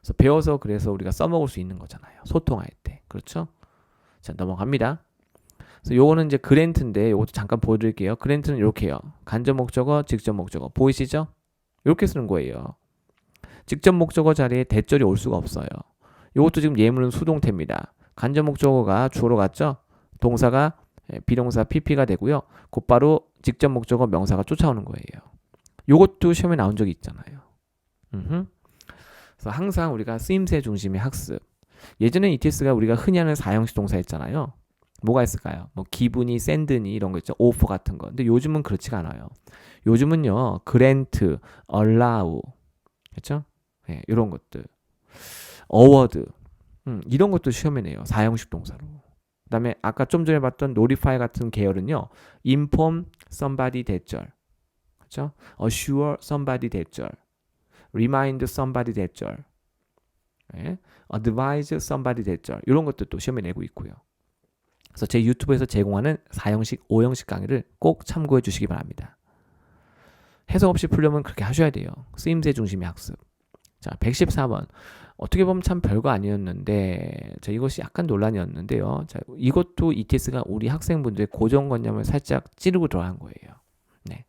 그래서 배워서 그래서 우리가 써먹을 수 있는 거잖아요. 소통할 때. 그렇죠? 자, 넘어갑니다. 그래서 요거는 이제 그랜트인데 요것도 잠깐 보여드릴게요. 그랜트는 이렇게요. 간접 목적어, 직접 목적어. 보이시죠? 이렇게 쓰는 거예요. 직접 목적어 자리에 대절이 올 수가 없어요. 이것도 지금 예문은 수동태입니다. 간접 목적어가 주어로 갔죠? 동사가 비동사 PP가 되고요. 곧바로 직접 목적어 명사가 쫓아오는 거예요. 이것도 시험에 나온 적이 있잖아요. 그래서 항상 우리가 쓰임새 중심의 학습. 예전에 ETS가 우리가 흔히 하는 4형식 동사 했잖아요. 뭐가 있을까요? 뭐 기분이, 샌드니 이런 거 있죠. 오퍼 같은 거. 근데 요즘은 그렇지가 않아요. 요즘은요. grant, allow. 그렇죠? 네, 이런 것들. 어워드, 이런 것도 시험에 내요. 사형식 동사로. 그다음에 아까 좀 전에 봤던 notify 같은 계열은요. inform somebody 대절, 그렇죠? assure somebody 대절, remind somebody 대절, 예? advise somebody 대절, 이런 것도 시험에 내고 있고요. 그래서 제 유튜브에서 제공하는 4형식, 5형식 강의를 꼭 참고해 주시기 바랍니다. 해석 없이 풀려면 그렇게 하셔야 돼요. 쓰임새 중심의 학습. 자, 114번. 어떻게 보면 참 별거 아니었는데, 자, 이것이 약간 논란이었는데요. 자, 이것도 ETS가 우리 학생분들의 고정관념을 살짝 찌르고 들어간 거예요. 네.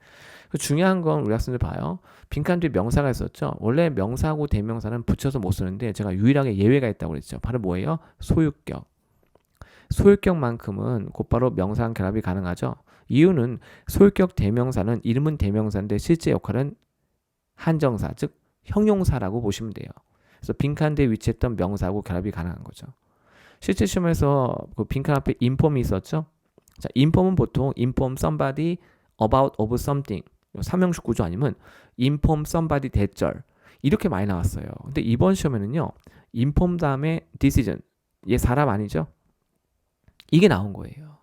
중요한 건 우리 학생들 봐요. 빈칸 뒤에 명사가 있었죠. 원래 명사하고 대명사는 붙여서 못 쓰는데 제가 유일하게 예외가 있다고 그랬죠. 바로 뭐예요? 소유격. 소유격만큼은 곧바로 명사랑 결합이 가능하죠. 이유는 소유격 대명사는 이름은 대명사인데 실제 역할은 한정사, 즉 형용사라고 보시면 돼요. 그래서 빈칸대에 위치했던 명사하고 결합이 가능한 거죠. 실제 시험에서 그 빈칸 앞에 inform이 있었죠. 자, inform은 보통 inform somebody about of something, 삼형식 구조 아니면 inform somebody 대절, 이렇게 많이 나왔어요. 근데 이번 시험에는요, inform 다음에 decision, 얘 사람 아니죠? 이게 나온 거예요.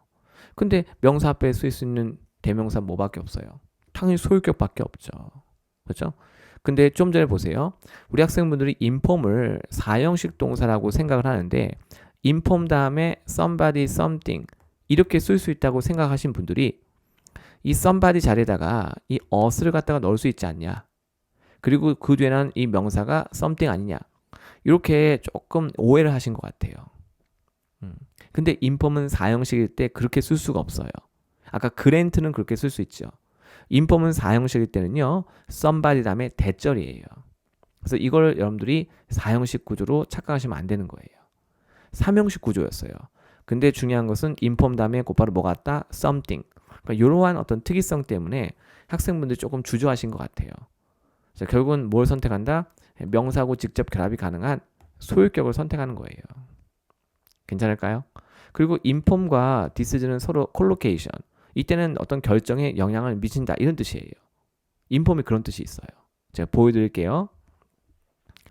근데 명사 앞에 쓸 수 있는 대명사 뭐밖에 없어요? 당연히 소유격밖에 없죠. 그렇죠? 근데 좀 전에 보세요. 우리 학생분들이 inform을 4형식 동사라고 생각을 하는데 inform 다음에 somebody, something 이렇게 쓸 수 있다고 생각하신 분들이 이 somebody 자리에다가 이 us를 갖다가 넣을 수 있지 않냐. 그리고 그 뒤에는 이 명사가 something 아니냐. 이렇게 조금 오해를 하신 것 같아요. 근데 inform은 4형식일 때 그렇게 쓸 수가 없어요. 아까 grant는 그렇게 쓸 수 있죠. inform은 4형식일 때는요, somebody 다음에 대절이에요. 그래서 이걸 여러분들이 4형식 구조로 착각하시면 안 되는 거예요. 3형식 구조였어요. 근데 중요한 것은 inform 다음에 곧바로 뭐가 왔다? something. 그러니까 이러한 어떤 특이성 때문에 학생분들이 조금 주저하신 것 같아요. 그래서 결국은 뭘 선택한다? 명사하고 직접 결합이 가능한 소유격을 선택하는 거예요. 괜찮을까요? 그리고 inform과 decision은 서로 콜로케이션. 이때는 어떤 결정에 영향을 미친다 이런 뜻이에요. inform이 그런 뜻이 있어요. 제가 보여드릴게요.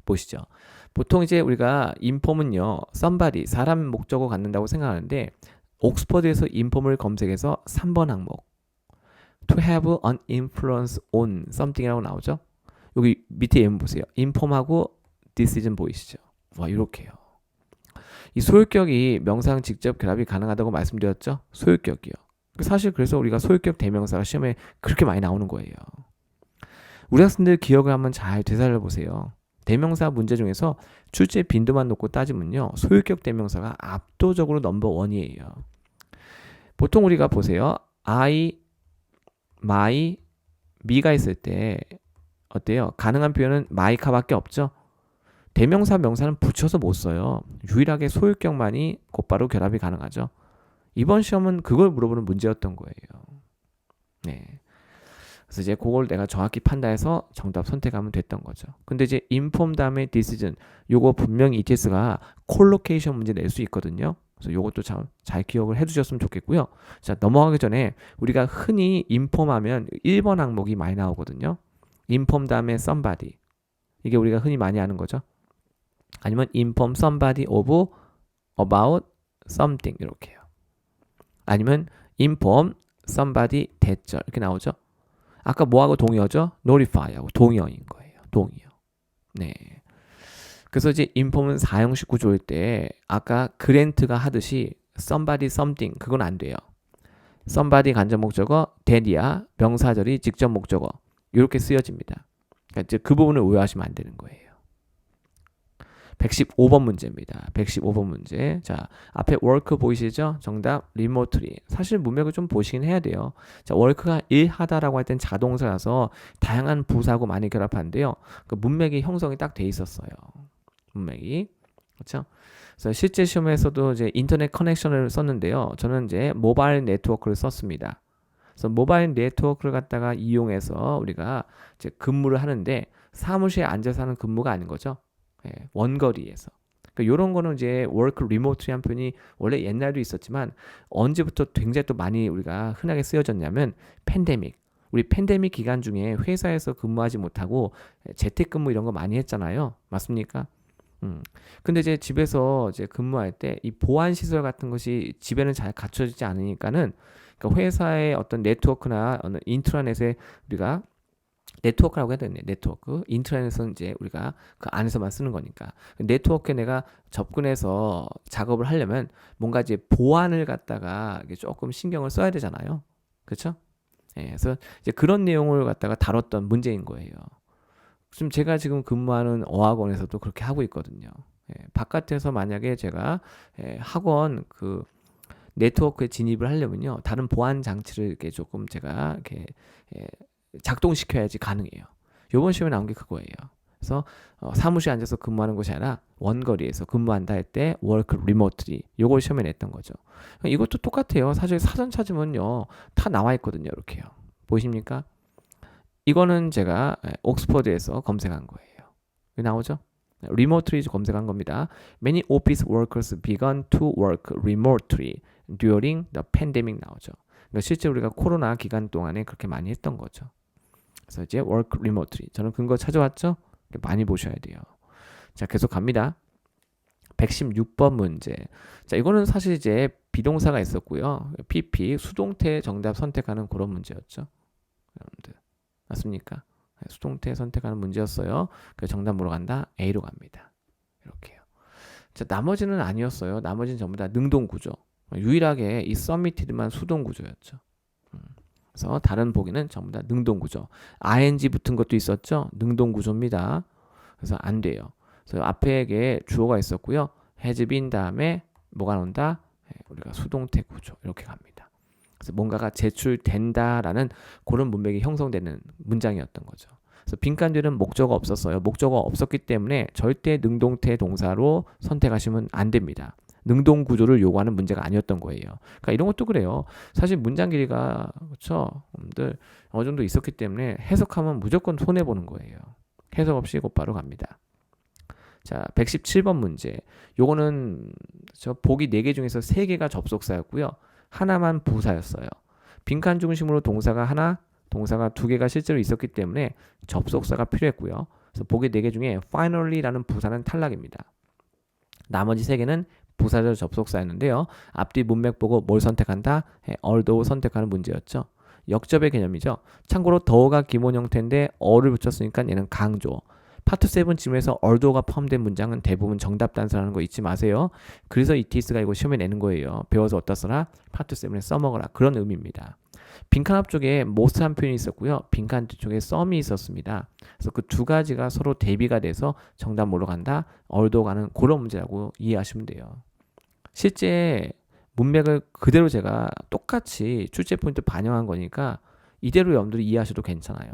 보시죠. 보통 이제 우리가 inform은요, somebody, 사람 목적어 갖는다고 생각하는데 옥스퍼드에서 inform을 검색해서 3번 항목 to have an influence on something이라고 나오죠. 여기 밑에 예문 보세요. inform하고 decision 보이시죠? 와, 이렇게요. 이 소유격이 명사랑 직접 결합이 가능하다고 말씀드렸죠? 소유격이요. 사실 그래서 우리가 소유격 대명사가 시험에 그렇게 많이 나오는 거예요. 우리 학생들 기억을 한번 잘 되살려 보세요. 대명사 문제 중에서 출제 빈도만 놓고 따지면요, 소유격 대명사가 압도적으로 넘버1이에요. 보통 우리가 보세요. I, my, me가 있을 때 어때요? 가능한 표현은 my카밖에 없죠? 대명사 명사는 붙여서 못 써요. 유일하게 소유격만이 곧바로 결합이 가능하죠. 이번 시험은 그걸 물어보는 문제였던 거예요. 네. 그래서 이제 그걸 내가 정확히 판단해서 정답 선택하면 됐던 거죠. 근데 이제 inform 다음에 decision, 요거 분명히 ETS가 콜로케이션 문제 낼 수 있거든요. 그래서 요것도 잘 기억을 해두셨으면 좋겠고요. 자, 넘어가기 전에 우리가 흔히 inform 하면 1번 항목이 많이 나오거든요. inform 다음에 somebody. 이게 우리가 흔히 많이 하는 거죠. 아니면 inform somebody of about something 이렇게요. 아니면 inform somebody 대절 이렇게 나오죠. 아까 뭐하고 동의어죠? notify하고 동의어인 거예요. 동의어. 네. 그래서 이제 inform은 4형식 구조일 때 아까 grant가 하듯이 somebody something 그건 안 돼요. somebody 간접 목적어, that이야 명사절이 직접 목적어 이렇게 쓰여집니다. 그러니까 이제 그 부분을 오해하시면 안 되는 거예요. 115번 문제입니다. 115번 문제. 자, 앞에 work 보이시죠? 정답 remotely. 사실 문맥을 좀 보시긴 해야 돼요. 자, work가 일하다라고 할 땐 자동사라서 다양한 부사하고 많이 결합하는데요. 그 문맥이 형성이 딱 돼 있었어요. 문맥이. 그렇죠? 그래서 실제 시험에서도 이제 인터넷 커넥션을 썼는데요. 저는 이제 모바일 네트워크를 썼습니다. 그래서 모바일 네트워크를 갖다가 이용해서 우리가 이제 근무를 하는데 사무실에 앉아서 하는 근무가 아닌 거죠. 예, 원거리에서. 그러니까 이런 거는 이제 work remotely 한 표현이 원래 옛날도 있었지만 언제부터 굉장히 또 많이 우리가 흔하게 쓰여졌냐면 팬데믹. 우리 팬데믹 기간 중에 회사에서 근무하지 못하고 재택근무 이런 거 많이 했잖아요. 맞습니까? 근데 이제 집에서 이제 근무할 때 이 보안 시설 같은 것이 집에는 잘 갖춰지지 않으니까는 그러니까 회사의 어떤 네트워크나 어느 인트라넷에 우리가 네트워크라고 해야 되네. 네트워크. 인트라넷은 이제 우리가 그 안에서만 쓰는 거니까. 네트워크에 내가 접근해서 작업을 하려면 뭔가 이제 보안을 갖다가 이게 조금 신경을 써야 되잖아요. 그렇죠? 예, 그래서 이제 그런 내용을 갖다가 다뤘던 문제인 거예요. 지금 제가 지금 근무하는 어학원에서도 그렇게 하고 있거든요. 예, 바깥에서 만약에 제가 학원 그 네트워크에 진입을 하려면요, 다른 보안 장치를 이렇게 조금 제가 이렇게 예, 작동시켜야지 가능해요. 요번 시험에 나온 게 그거예요. 그래서 사무실에 앉아서 근무하는 것이 아니라 원거리에서 근무한다 할 때 work remotely 요걸 시험에 냈던 거죠. 이것도 똑같아요. 사실 사전 찾으면요 다 나와 있거든요. 이렇게요. 보이십니까? 이거는 제가 옥스퍼드에서 검색한 거예요. 여기 나오죠? remotely 검색한 겁니다. Many office workers began to work remotely during the pandemic 나오죠. 그러니까 실제 우리가 코로나 기간 동안에 그렇게 많이 했던 거죠. 그래서 이제 work remotely. 저는 근거 찾아왔죠? 많이 보셔야 돼요. 자, 계속 갑니다. 116번 문제. 자, 이거는 사실 이제 비동사가 있었고요. PP, 수동태 정답 선택하는 그런 문제였죠. 여러분들. 맞습니까? 수동태 선택하는 문제였어요. 그래서 정답 물어간다. A로 갑니다. 이렇게요. 자, 나머지는 아니었어요. 나머지는 전부 다 능동 구조. 유일하게 이 submitted만 수동 구조였죠. 그래서 다른 보기는 전부 다 능동 구조. ing 붙은 것도 있었죠. 능동 구조입니다. 그래서 안 돼요. 그래서 앞에 주어가 있었고요. has been 다음에 뭐가 나온다? 우리가 수동태 구조 이렇게 갑니다. 그래서 뭔가가 제출된다라는 그런 문맥이 형성되는 문장이었던 거죠. 그래서 빈칸 뒤는 목적어가 없었어요. 목적어가 없었기 때문에 절대 능동태 동사로 선택하시면 안 됩니다. 능동 구조를 요구하는 문제가 아니었던 거예요. 그러니까 이런 것도 그래요. 사실 문장 길이가 그렇죠, 여러분들 어느 정도 있었기 때문에 해석하면 무조건 손해 보는 거예요. 해석 없이 곧바로 갑니다. 자, 117번 문제. 요거는 저 보기 4개 중에서 3개가 접속사였고요. 하나만 부사였어요. 빈칸 중심으로 동사가 하나, 동사가 2개가 실제로 있었기 때문에 접속사가 필요했고요. 그래서 보기 4개 중에 finally라는 부사는 탈락입니다. 나머지 3개는 부사절 접속사였는데요. 앞뒤 문맥 보고 뭘 선택한다? although 선택하는 문제였죠. 역접의 개념이죠. 참고로 더가 기본 형태인데 어를 붙였으니까 얘는 강조. 파트 7쯤에서 although가 포함된 문장은 대부분 정답 단서라는 거 잊지 마세요. 그래서 ETS가 이거 시험에 내는 거예요. 배워서 어디다 써라? 파트 7에 써먹어라. 그런 의미입니다. 빈칸 앞쪽에 most 한 표현이 있었고요. 빈칸 뒤쪽에 some이 있었습니다. 그래서 그 두 가지가 서로 대비가 돼서 정답 뭐로 간다? although 가는 그런 문제라고 이해하시면 돼요. 실제 문맥을 그대로 제가 똑같이 출제 포인트 반영한 거니까 이대로 여러분들이 이해하셔도 괜찮아요.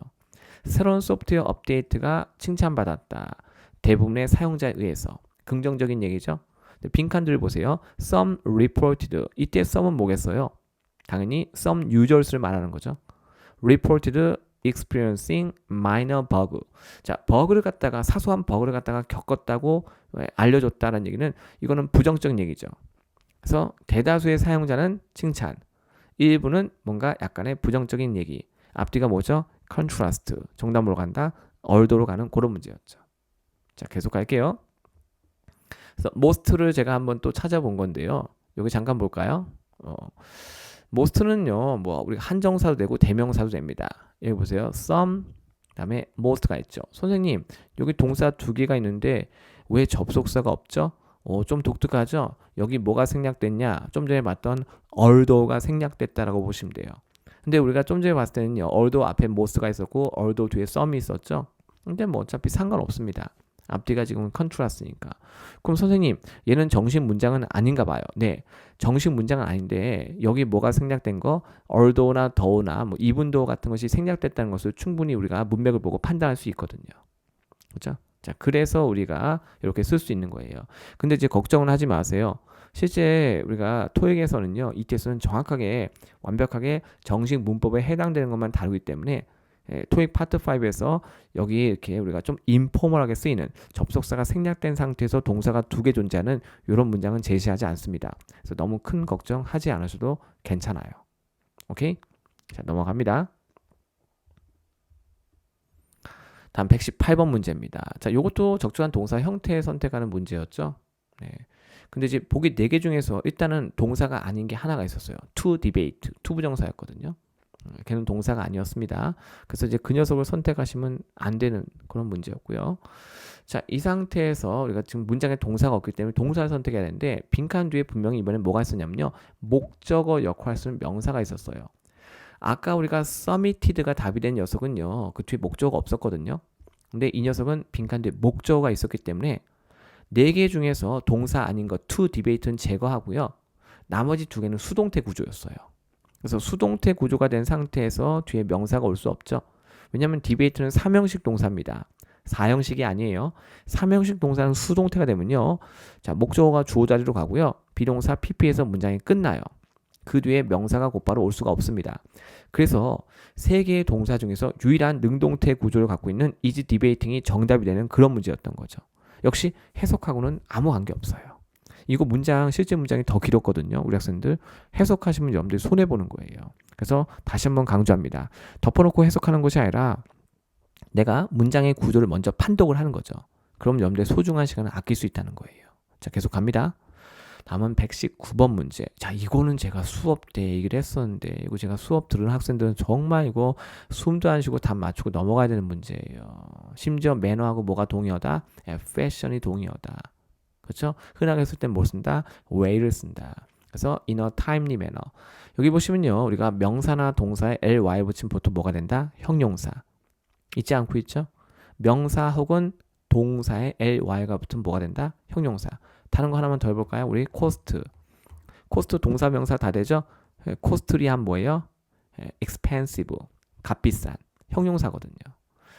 새로운 소프트웨어 업데이트가 칭찬받았다. 대부분의 사용자에 의해서. 긍정적인 얘기죠. 빈칸들 보세요. Some reported. 이때 some은 뭐겠어요? 당연히 some users를 말하는 거죠. Reported experiencing minor bug. 자, 버그를 갖다가 사소한 버그를 갖다가 겪었다고 알려줬다는 얘기는 이거는 부정적인 얘기죠. 그래서 대다수의 사용자는 칭찬, 일부는 뭔가 약간의 부정적인 얘기. 앞뒤가 뭐죠? contrast. 정답으로 간다. although로 가는 그런 문제였죠. 자, 계속 갈게요. 그래서 most를 제가 한번 또 찾아본 건데요. 여기 잠깐 볼까요? most는요, 뭐 우리가 한정사도 되고 대명사도 됩니다. 여기 보세요. some 그다음에 most가 있죠. 선생님, 여기 동사 2개가 있는데 왜 접속사가 없죠? 좀 독특하죠? 여기 뭐가 생략됐냐? 좀 전에 봤던 although가 생략됐다라고 보시면 돼요. 근데 우리가 좀 전에 봤을 때는요, although 앞에 most가 있었고 although 뒤에 some이 있었죠? 근데 뭐 어차피 상관없습니다. 앞뒤가 지금 컨트라스니까. 그럼 선생님, 얘는 정식 문장은 아닌가 봐요. 네, 정식 문장은 아닌데 여기 뭐가 생략된 거, although나 though나 뭐 even though 같은 것이 생략됐다는 것을 충분히 우리가 문맥을 보고 판단할 수 있거든요. 그렇죠? 자, 그래서 우리가 이렇게 쓸 수 있는 거예요. 근데 이제 걱정은 하지 마세요. 실제 우리가 토익에서는요, 이 테스트는 정확하게 완벽하게 정식 문법에 해당되는 것만 다루기 때문에 토익 파트 5에서 여기 이렇게 우리가 좀 인포멀하게 쓰이는 접속사가 생략된 상태에서 동사가 2개 존재하는 이런 문장은 제시하지 않습니다. 그래서 너무 큰 걱정하지 않으셔도 괜찮아요. 오케이? 자, 넘어갑니다. 다음 118번 문제입니다. 자, 요것도 적절한 동사 형태 선택하는 문제였죠. 네. 근데 이제 보기 4개 중에서 일단은 동사가 아닌 게 하나가 있었어요. to debate, to 부정사였거든요. 걔는 동사가 아니었습니다. 그래서 이제 그 녀석을 선택하시면 안 되는 그런 문제였고요. 자, 이 상태에서 우리가 지금 문장에 동사가 없기 때문에 동사를 선택해야 되는데 빈칸 뒤에 분명히 이번엔 뭐가 있었냐면요. 목적어 역할을 쓰는 명사가 있었어요. 아까 우리가 submitted가 답이 된 녀석은요. 그 뒤에 목적어가 없었거든요. 근데 이 녀석은 빈칸 뒤에 목적어가 있었기 때문에 4개 중에서 동사 아닌 거 to debate는 제거하고요. 나머지 2개는 수동태 구조였어요. 그래서 수동태 구조가 된 상태에서 뒤에 명사가 올 수 없죠. 왜냐하면 debate는 3형식 동사입니다. 4형식이 아니에요. 3형식 동사는 수동태가 되면요. 자, 목적어가 주어 자리로 가고요. 비동사 pp에서 문장이 끝나요. 그 뒤에 명사가 곧바로 올 수가 없습니다. 그래서 3개의 동사 중에서 유일한 능동태 구조를 갖고 있는 is debating이 정답이 되는 그런 문제였던 거죠. 역시 해석하고는 아무 관계 없어요. 이거 문장 실제 문장이 더 길었거든요. 우리 학생들 해석하시면 여러분들이 손해보는 거예요. 그래서 다시 한번 강조합니다. 덮어놓고 해석하는 것이 아니라 내가 문장의 구조를 먼저 판독을 하는 거죠. 그럼 여러분들의 소중한 시간을 아낄 수 있다는 거예요. 자, 계속 갑니다. 다음은 119번 문제. 자, 이거는 제가 수업 때 얘기를 했었는데 이거 제가 수업 들은 학생들은 정말 이거 숨도 안 쉬고 답 맞추고 넘어가야 되는 문제예요. 심지어 매너하고 뭐가 동의어다? 패션이 동의어다. 그렇죠? 흔하게 쓸 땐 뭘 쓴다? way를 쓴다. 그래서 in a timely manner. 여기 보시면요. 우리가 명사나 동사에 ly 붙이면 보통 뭐가 된다? 형용사. 있지 않고 있죠? 명사 혹은 동사에 ly가 붙으면 뭐가 된다? 형용사. 다른 거 하나만 더 해볼까요? 우리 코스트. 코스트 동사 명사 다 되죠? 코스트리한 뭐예요? expensive. 값비싼. 형용사거든요.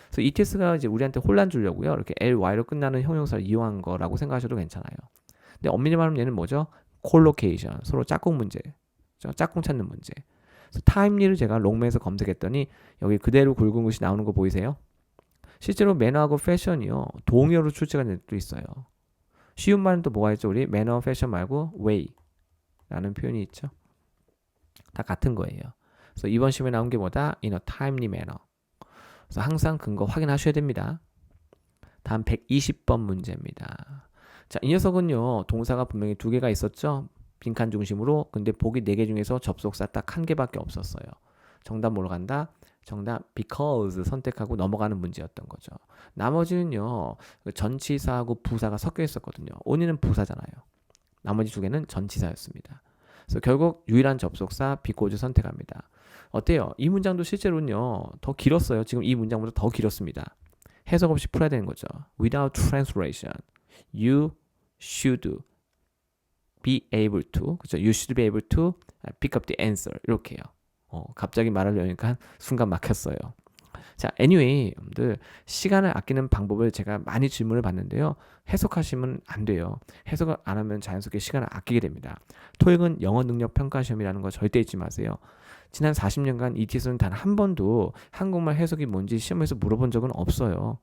그래서 ETS가 이제 우리한테 혼란 주려고요. 이렇게 ly로 끝나는 형용사를 이용한 거라고 생각하셔도 괜찮아요. 근데 엄밀히 말하면 얘는 뭐죠? 콜로케이션. 서로 짝꿍 문제. 짝꿍 찾는 문제. 그래서 타임리를 제가 롱맨에서 검색했더니 여기 그대로 굵은 것이 나오는 거 보이세요? 실제로 매너하고 패션이요. 동의어로 출제가 된 것도 있어요. 쉬운 말은 또 뭐가 있죠? 우리 매너, 패션 말고 way라는 표현이 있죠. 다 같은 거예요. 그래서 이번 시험에 나온 게 뭐다? in a timely manner. 그래서 항상 근거 확인하셔야 됩니다. 다음 120번 문제입니다. 자, 이 녀석은요. 동사가 분명히 2개가 있었죠. 빈칸 중심으로. 근데 보기 4개 중에서 접속사 딱 1개밖에 없었어요. 정답 뭐로 간다? 정답 because 선택하고 넘어가는 문제였던 거죠. 나머지는요. 전치사하고 부사가 섞여 있었거든요. only는 부사잖아요. 나머지 2개는 전치사였습니다. 그래서 결국 유일한 접속사 because 선택합니다. 어때요? 이 문장도 실제로는요. 더 길었어요. 지금 이 문장보다 더 길었습니다. 해석 없이 풀어야 되는 거죠. Without translation, you should be able to, 그렇죠? You should be able to pick up the answer. 이렇게요. 갑자기 말을 여니까 순간 막혔어요. 자, anyway, 여러분들 시간을 아끼는 방법을 제가 많이 질문을 받는데요. 해석하시면 안 돼요. 해석을 안 하면 자연스럽게 시간을 아끼게 됩니다. 토익은 영어 능력 평가 시험이라는 거 절대 잊지 마세요. 지난 40년간 ETS는 단 한 번도 한국말 해석이 뭔지 시험에서 물어본 적은 없어요.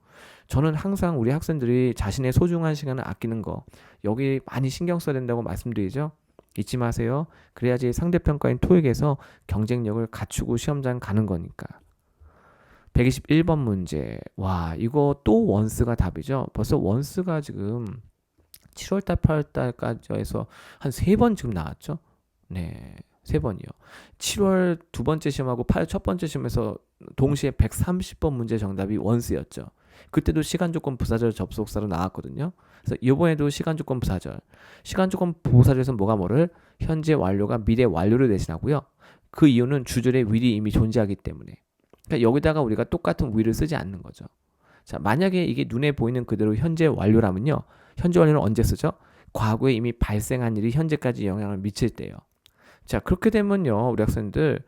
저는 항상 우리 학생들이 자신의 소중한 시간을 아끼는 거 여기 많이 신경 써야 된다고 말씀드리죠. 잊지 마세요. 그래야지 상대평가인 토익에서 경쟁력을 갖추고 시험장 가는 거니까. 121번 문제. 와, 이거 또 원스가 답이죠. 벌써 원스가 지금 7월달, 8월달까지 해서 한 3번 지금 나왔죠. 네, 3번이요. 7월 2번째 시험하고 8월 첫 번째 시험에서 동시에 130번 문제 정답이 원스였죠. 그때도 시간조건 부사절 접속사로 나왔거든요. 그래서 이번에도 시간조건 부사절. 시간조건 부사절에서 뭐가 뭐를? 현재 완료가 미래 완료를 대신하고요. 그 이유는 주절에 will이 이미 존재하기 때문에. 그러니까 여기다가 우리가 똑같은 will을 쓰지 않는 거죠. 자, 만약에 이게 눈에 보이는 그대로 현재 완료라면요. 현재 완료는 언제 쓰죠? 과거에 이미 발생한 일이 현재까지 영향을 미칠 때요. 자, 그렇게 되면요. 우리 학생들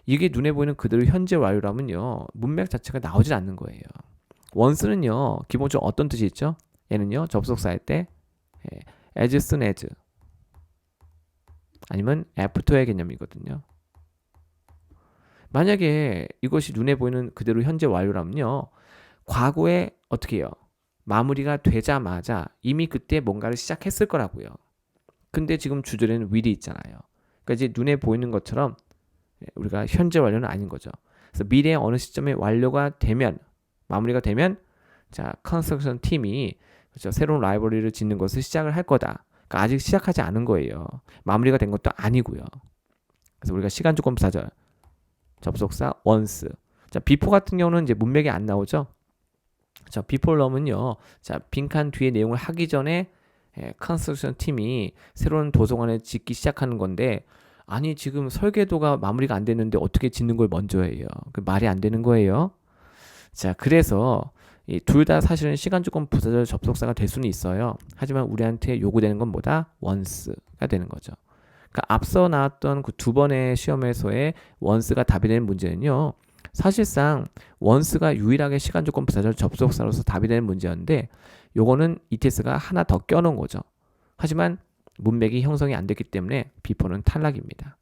이게 눈에 보이는 그대로 현재 완료라면요. 문맥 자체가 나오질 않는 거예요. 원스는요. 기본적으로 어떤 뜻이 있죠? 얘는요. 접속사일 때 as soon as 아니면 after의 개념이거든요. 만약에 이것이 눈에 보이는 그대로 현재 완료라면요. 과거에 어떻게 해요? 마무리가 되자마자 이미 그때 뭔가를 시작했을 거라고요. 근데 지금 주절에는 will이 있잖아요. 그러니까 이제 눈에 보이는 것처럼 우리가 현재 완료는 아닌 거죠. 그래서 미래의 어느 시점에 완료가 되면 마무리가 되면 자, 컨스트럭션 팀이 그렇죠? 새로운 라이브러리를 짓는 것을 시작을 할 거다. 그러니까 아직 시작하지 않은 거예요. 마무리가 된 것도 아니고요. 그래서 우리가 시간 조건 부사절 접속사 once. 자, before 같은 경우는 이제 문맥이 안 나오죠. 자, before 넣으면요. 자, 빈칸 뒤에 내용을 하기 전에 컨스트럭션 팀이 새로운 도서관을 짓기 시작하는 건데 아니 지금 설계도가 마무리가 안 됐는데 어떻게 짓는 걸 먼저 해요? 그 말이 안 되는 거예요. 자, 그래서 둘 다 사실은 시간 조건 부사절 접속사가 될 수는 있어요. 하지만 우리한테 요구되는 건 뭐다? once가 되는 거죠. 그러니까 앞서 나왔던 그 두 번의 시험에서의 once가 답이 되는 문제는요. 사실상 once가 유일하게 시간 조건 부사절 접속사로서 답이 되는 문제였는데 요거는 ETS가 하나 더 껴놓은 거죠. 하지만 문맥이 형성이 안 됐기 때문에 before는 탈락입니다.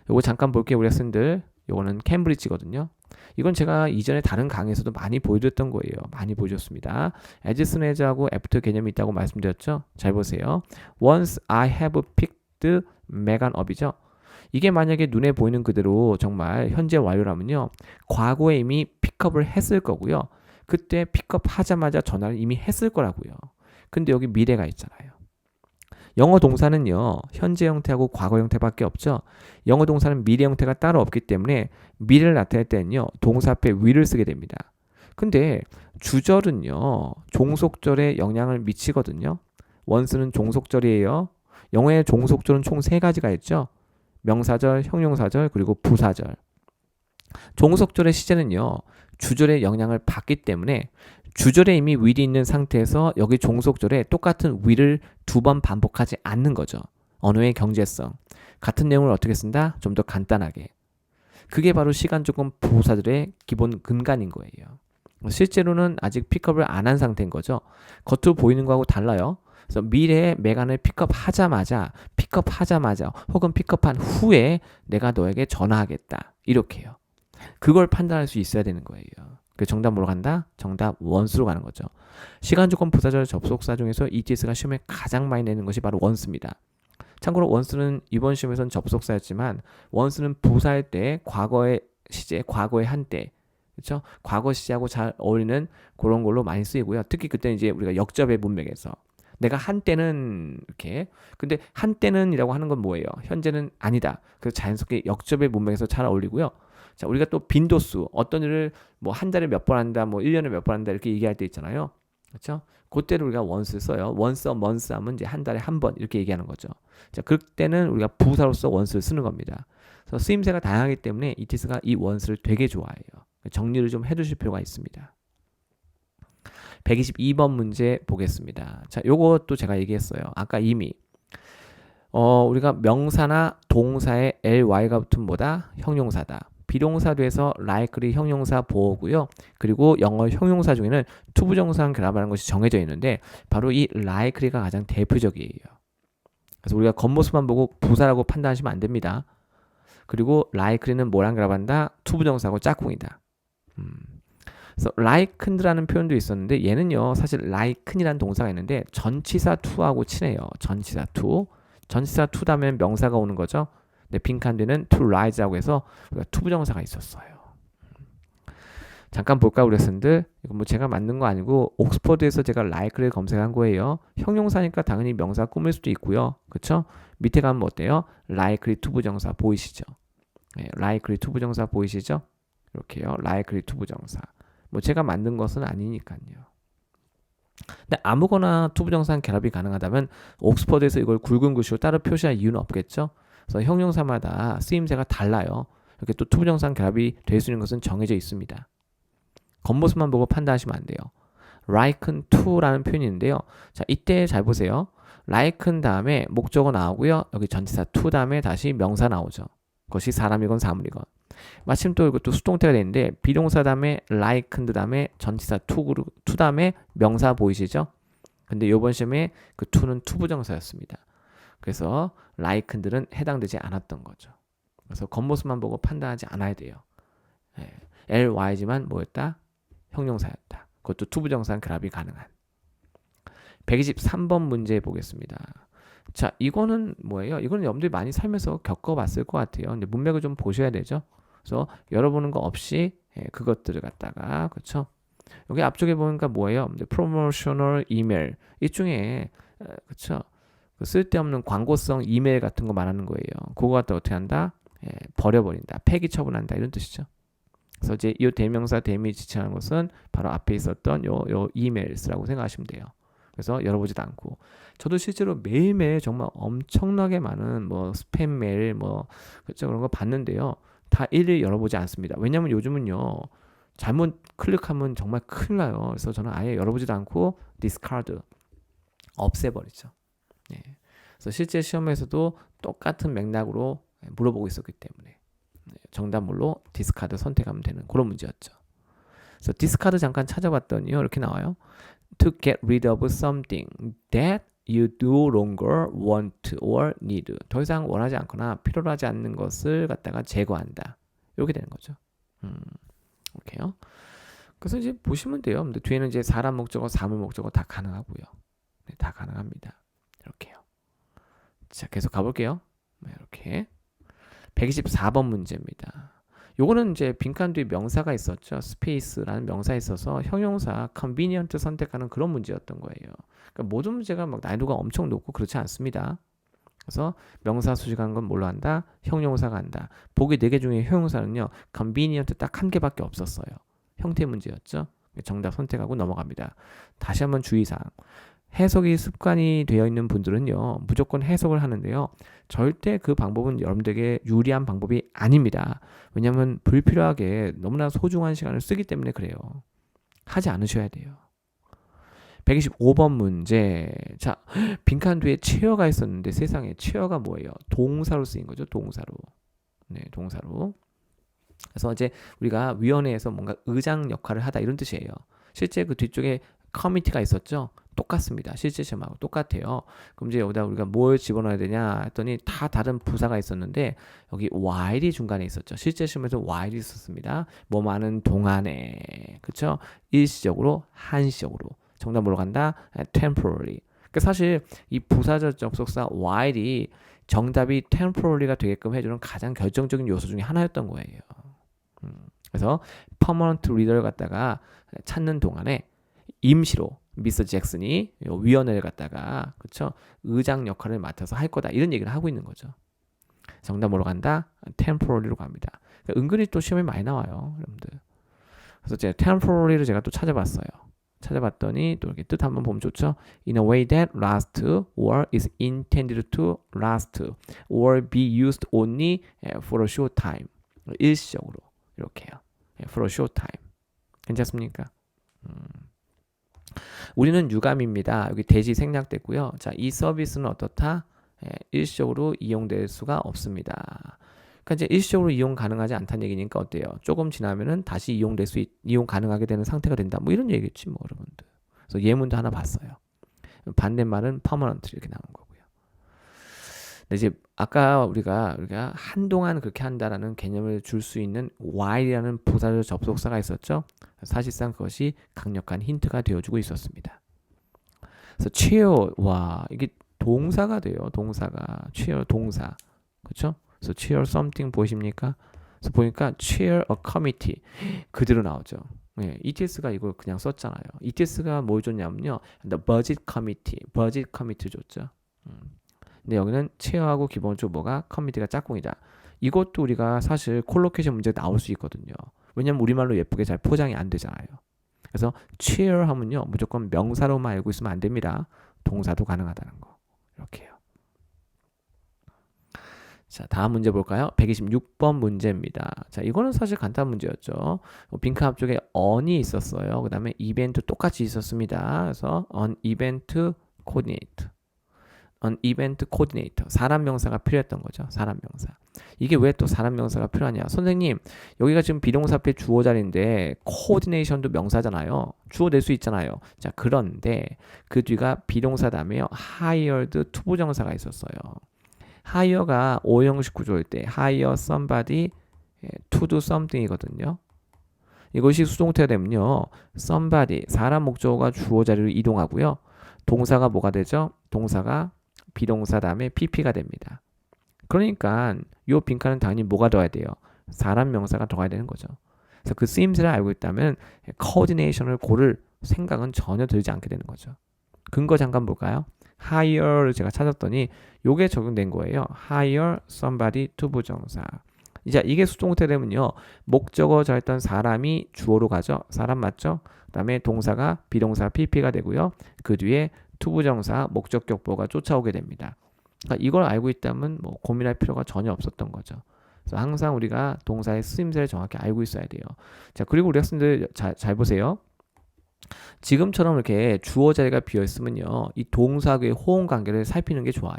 요거 잠깐 볼게요, 우리 학생들. 요거는 캠브리지거든요. 이건 제가 이전에 다른 강의에서도 많이 보여드렸던 거예요. 많이 보여줬습니다. as soon as하고 after 개념이 있다고 말씀드렸죠. 잘 보세요. Once I have picked Megan up이죠. 이게 만약에 눈에 보이는 그대로 정말 현재 완료라면요. 과거에 이미 픽업을 했을 거고요. 그때 픽업하자마자 전화를 이미 했을 거라고요. 근데 여기 미래가 있잖아요. 영어 동사는요. 현재 형태하고 과거 형태밖에 없죠. 영어 동사는 미래 형태가 따로 없기 때문에 미래를 나타낼 때는요. 동사 앞에 will을 쓰게 됩니다. 근데 주절은요. 종속절에 영향을 미치거든요. once는 종속절이에요. 영어의 종속절은 총 3가지가 있죠. 명사절, 형용사절, 그리고 부사절. 종속절의 시제는요. 주절의 영향을 받기 때문에 주절에 이미 will이 있는 상태에서 여기 종속절에 똑같은 will을 2번 반복하지 않는 거죠. 언어의 경제성. 같은 내용을 어떻게 쓴다? 좀 더 간단하게. 그게 바로 시간 조건 부사절의 기본 근간인 거예요. 실제로는 아직 픽업을 안 한 상태인 거죠. 겉으로 보이는 거하고 달라요. 그래서 미래에 메간을 픽업하자마자 혹은 픽업한 후에 내가 너에게 전화하겠다. 이렇게요. 그걸 판단할 수 있어야 되는 거예요. 그 정답 뭐로 간다? 정답 once로 가는 거죠. 시간 조건 부사절 접속사 중에서 ETS가 시험에 가장 많이 내는 것이 바로 once입니다. 참고로 once는 이번 시험에서는 접속사였지만 once는 부사일 때 과거의 시제, 과거의 한때, 그렇죠? 과거 시제하고 잘 어울리는 그런 걸로 많이 쓰이고요. 특히 그때 이제 우리가 역접의 문맥에서 내가 한때는 이렇게, 근데 한때는이라고 하는 건 뭐예요? 현재는 아니다. 그래서 자연스럽게 역접의 문맥에서 잘 어울리고요. 자, 우리가 또 빈도수, 어떤 일을 뭐 한 달에 몇 번 한다, 뭐 1년에 몇 번 한다 이렇게 얘기할 때 있잖아요. 그렇죠? 그때를 우리가 once 써요. once a month 하면 이제 한 달에 한 번 이렇게 얘기하는 거죠. 자, 그때는 우리가 부사로서 once를 쓰는 겁니다. 그래서 쓰임새가 다양하기 때문에 ETS가 이 once를 되게 좋아해요. 정리를 좀 해두실 필요가 있습니다. 122번 문제 보겠습니다. 자, 요것도 제가 얘기했어요. 아까 이미 우리가 명사나 동사의 ly가 붙으면 뭐다? 형용사다. 비동사 돼서 likely 형용사 보호고요. 그리고 영어 형용사 중에는 투부정사랑 결합하는 것이 정해져 있는데 바로 이 likely가 가장 대표적이에요. 그래서 우리가 겉모습만 보고 부사라고 판단하시면 안 됩니다. 그리고 likely는 뭐랑 결합한다? 투부정사하고 짝꿍이다. 그래서 likened라는 표현도 있었는데 얘는요 사실 liken이라는 동사가 있는데 전치사 to하고 친해요. 전치사 to. 전치사 to 다음에 명사가 오는 거죠. 근데 빈칸 뒤는 to rise라고 해서 우리가 투부정사가 있었어요. 잠깐 볼까 우리 학생들? 이거 뭐 제가 만든 거 아니고 옥스퍼드에서 제가 likely를 검색한 거예요. 형용사니까 당연히 명사 꾸밀 수도 있고요. 그쵸? 밑에 가면 뭐 어때요? likely 투부정사 보이시죠? 네, likely 투부정사 보이시죠? 이렇게요. likely 투부정사. 뭐 제가 만든 것은 아니니까요. 근데 아무거나 투부정사랑 결합이 가능하다면 옥스퍼드에서 이걸 굵은 글씨로 따로 표시할 이유는 없겠죠. 그래서 형용사마다 쓰임새가 달라요. 이렇게 또 투부정사랑 결합이 될 수 있는 것은 정해져 있습니다. 겉모습만 보고 판단하시면 안 돼요. liken to라는 표현이 있는데요. 자, 이때 잘 보세요. liken 다음에 목적어 나오고요. 여기 전치사 to 다음에 다시 명사 나오죠. 그것이 사람이건 사물이건. 마침 또 이것도 수동태가 되는데 비동사 다음에 likened 다음에 전치사 to 다음에 명사 보이시죠? 근데 이번 시험에 그 to는 투부정사였습니다. 그래서 likened는 해당되지 않았던 거죠. 그래서 겉모습만 보고 판단하지 않아야 돼요. ly지만 뭐였다? 형용사였다. 그것도 투부정사랑 결합이 가능한. 123번 문제 보겠습니다. 자, 이거는 뭐예요? 이거는 여러분들이 많이 살면서 겪어봤을 것 같아요. 근데 문맥을 좀 보셔야 되죠. 그래서 열어보는 거 없이 그것들을 갖다가 그렇죠? 여기 앞쪽에 보니까 뭐예요? promotional email. 이 중에 그쵸? 그 쓸데없는 광고성 이메일 같은 거 말하는 거예요. 그거 갖다 어떻게 한다? 버려버린다. 폐기 처분한다. 이런 뜻이죠. 그래서 이제 이 대명사 대미 지칭하는 것은 바로 앞에 있었던 요 이메일스라고 생각하시면 돼요. 그래서 열어보지도 않고 저도 실제로 매일매일 정말 엄청나게 많은 뭐 스팸 메일 뭐 그쵸 그런 거 봤는데요. 다 일일이 열어보지 않습니다. 왜냐면 요즘은요 잘못 클릭하면 정말 큰일 나요. 그래서 저는 아예 열어보지도 않고 디스카드 없애버리죠. 네. 그래서 실제 시험에서도 똑같은 맥락으로 물어보고 있었기 때문에 정답물로 디스카드 선택하면 되는 그런 문제였죠. 그래서 디스카드 잠깐 찾아봤더니요 이렇게 나와요. To get rid of something that you no longer want or need. 더 이상 원하지 않거나 필요로 하지 않는 것을 갖다가 제거한다. 이렇게 되는 거죠. 이렇게요. 그래서 이제 보시면 돼요. 근데 뒤에는 이제 사람 목적어, 사물 목적어 다 가능하고요. 네, 다 가능합니다. 이렇게요. 자, 계속 가볼게요. 네, 이렇게 124번 문제입니다. 요거는 이제 빈칸 뒤에 명사가 있었죠. 스페이스라는 명사가 있어서 형용사 convenient 선택하는 그런 문제였던 거예요. 그러니까 모든 문제가 막 난이도가 엄청 높고 그렇지 않습니다. 그래서 명사 수식한 건 뭘로 한다? 형용사가 한다. 보기 4개 중에 형용사는요. convenient 딱 한 개밖에 없었어요. 형태 문제였죠. 정답 선택하고 넘어갑니다. 다시 한번 주의사항. 해석이 습관이 되어 있는 분들은요. 무조건 해석을 하는데요. 절대 그 방법은 여러분들에게 유리한 방법이 아닙니다. 왜냐하면 불필요하게 너무나 소중한 시간을 쓰기 때문에 그래요. 하지 않으셔야 돼요. 125번 문제. 자, 빈칸 뒤에 체어가 있었는데 세상에 체어가 뭐예요? 동사로 쓰인 거죠. 동사로. 네, 동사로. 그래서 이제 우리가 위원회에서 뭔가 의장 역할을 하다 이런 뜻이에요. 실제 그 뒤쪽에 커미티가 있었죠. 똑같습니다. 실제 시험하고 똑같아요. 그럼 이제 여기다 우리가 뭘 집어넣어야 되냐 했더니 다 다른 부사가 있었는데 여기 while이 중간에 있었죠. 실제 시험에서 while이 있었습니다. 뭐 많은 동안에 그쵸? 일시적으로 한시적으로 정답 뭐로 간다? temporary. 그러니까 사실 이 부사적 접속사 while이 정답이 temporary가 되게끔 해주는 가장 결정적인 요소 중에 하나였던 거예요. 그래서 permanent reader를 갖다가 찾는 동안에 임시로 미스터 잭슨이 위원회를 갖다가 그쵸 의장 역할을 맡아서 할 거다 이런 얘기를 하고 있는 거죠. 정답 뭐로 간다? temporary로 갑니다. 그러니까 은근히 또 시험에 많이 나와요, 여러분들. 그래서 제가 temporary를 제가 또 찾아봤어요. 찾아봤더니 또 이렇게 뜻 한번 보면 좋죠. In a way that lasts or is intended to last or be used only for a short time. 일시적으로 이렇게요. For a short time. 괜찮습니까? 우리는 유감입니다. 여기 대시 생략됐고요. 자, 이 서비스는 어떻다? 일시적으로 이용될 수가 없습니다. 그러니까 이제 일시적으로 이용 가능하지 않다는 얘기니까 어때요? 조금 지나면은 다시 이용 가능하게 되는 상태가 된다. 뭐 이런 얘기겠지, 뭐 여러분들. 그래서 예문도 하나 봤어요. 반대말은 permanent 이렇게 나온 거고요. 근데 이제 아까 우리가 한동안 그렇게 한다라는 개념을 줄 수 있는 while이라는 부사적 접속사가 있었죠. 사실상 그것이 강력한 힌트가 되어주고 있었습니다. 그래서 cheer, 와 이게 동사가 돼요. 동사가 cheer 동사, 그렇죠? 그래서 cheer something 보이십니까? 그래서 보니까 cheer a committee 그대로 나오죠. 네, ETS가 이걸 그냥 썼잖아요. ETS가 뭘 줬냐면요, the budget committee 줬죠. 근데 여기는 체어하고 기본적으로 뭐가 커미티가 짝꿍이다. 이것도 우리가 사실 콜로케이션 문제가 나올 수 있거든요. 왜냐면 우리말로 예쁘게 잘 포장이 안 되잖아요. 그래서 cheer 하면요 무조건 명사로만 알고 있으면 안 됩니다. 동사도 가능하다는 거. 이렇게요. 자, 다음 문제 볼까요? 126번 문제입니다. 자, 이거는 사실 간단한 문제였죠. 빈칸 앞쪽에 on이 있었어요. 그 다음에 이벤트 똑같이 있었습니다. 그래서 on event coordinate. an event coordinator. 사람 명사가 필요했던 거죠. 사람 명사. 이게 왜 또 사람 명사가 필요하냐? 선생님, 여기가 지금 비동사 앞에 주어 자리인데 coordination도 명사잖아요. 주어 낼 수 있잖아요. 자, 그런데 그 뒤가 비동사 다음에요. hired 투부정사가 있었어요. hire가 오형식 구조일 때 hire somebody to do something이거든요. 이것이 수동태가 되면요. somebody, 사람 목적어가 주어 자리로 이동하고요. 동사가 뭐가 되죠? 동사가 비동사 다음에 pp가 됩니다. 그러니까 이 빈칸은 당연히 뭐가 더해야 돼요? 사람 명사가 더해야 되는 거죠. 그래서 그 쓰임새를 알고 있다면 coordination을 고를 생각은 전혀 들지 않게 되는 거죠. 근거 잠깐 볼까요? hire를 제가 찾았더니 요게 적용된 거예요. hire somebody to 부정사. 이제 이게 수동태 되면요. 목적어 잘했던 사람이 주어로 가죠. 사람 맞죠? 그 다음에 동사가 비동사 pp가 되고요. 그 뒤에 to 부정사 목적격보가 쫓아오게 됩니다. 그러니까 이걸 알고 있다면 뭐 고민할 필요가 전혀 없었던 거죠. 그래서 항상 우리가 동사의 쓰임새를 정확히 알고 있어야 돼요. 자, 그리고 우리 학생들 잘 보세요. 지금처럼 이렇게 주어 자리가 비어 있으면요. 이 동사의 호응 관계를 살피는 게 좋아요.